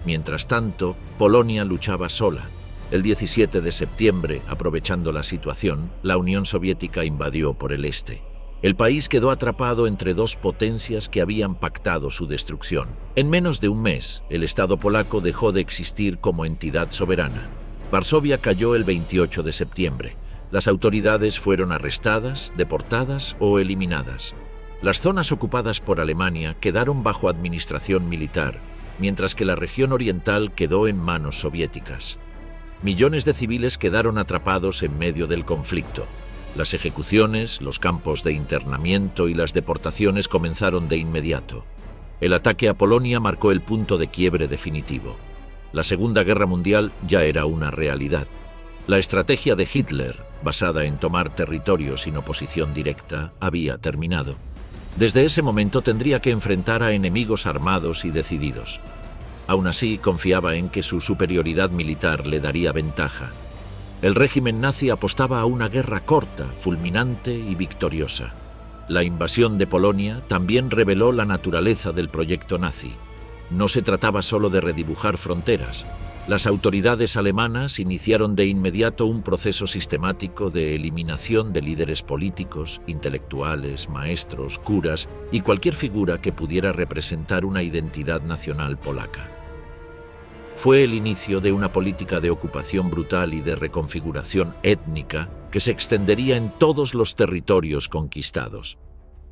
Mientras tanto, Polonia luchaba sola. El 17 de septiembre, aprovechando la situación, la Unión Soviética invadió por el este. El país quedó atrapado entre dos potencias que habían pactado su destrucción. En menos de un mes, el Estado polaco dejó de existir como entidad soberana. Varsovia cayó el 28 de septiembre. Las autoridades fueron arrestadas, deportadas o eliminadas. Las zonas ocupadas por Alemania quedaron bajo administración militar, mientras que la región oriental quedó en manos soviéticas. Millones de civiles quedaron atrapados en medio del conflicto. Las ejecuciones, los campos de internamiento y las deportaciones comenzaron de inmediato. El ataque a Polonia marcó el punto de quiebre definitivo. La Segunda Guerra Mundial ya era una realidad. La estrategia de Hitler, basada en tomar territorios sin oposición directa, había terminado. Desde ese momento tendría que enfrentar a enemigos armados y decididos. Aún así, confiaba en que su superioridad militar le daría ventaja. El régimen nazi apostaba a una guerra corta, fulminante y victoriosa. La invasión de Polonia también reveló la naturaleza del proyecto nazi. No se trataba solo de redibujar fronteras. Las autoridades alemanas iniciaron de inmediato un proceso sistemático de eliminación de líderes políticos, intelectuales, maestros, curas y cualquier figura que pudiera representar una identidad nacional polaca. Fue el inicio de una política de ocupación brutal y de reconfiguración étnica que se extendería en todos los territorios conquistados.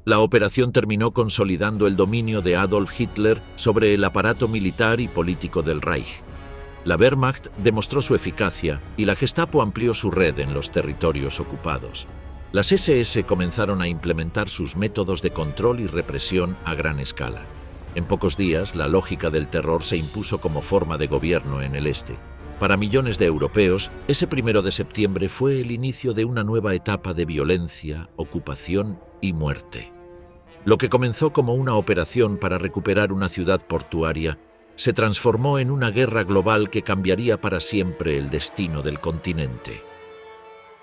La operación terminó consolidando el dominio de Adolf Hitler sobre el aparato militar y político del Reich. La Wehrmacht demostró su eficacia y la Gestapo amplió su red en los territorios ocupados. Las SS comenzaron a implementar sus métodos de control y represión a gran escala. En pocos días, la lógica del terror se impuso como forma de gobierno en el este. Para millones de europeos, ese 1 de septiembre fue el inicio de una nueva etapa de violencia, ocupación y muerte. Lo que comenzó como una operación para recuperar una ciudad portuaria se transformó en una guerra global que cambiaría para siempre el destino del continente.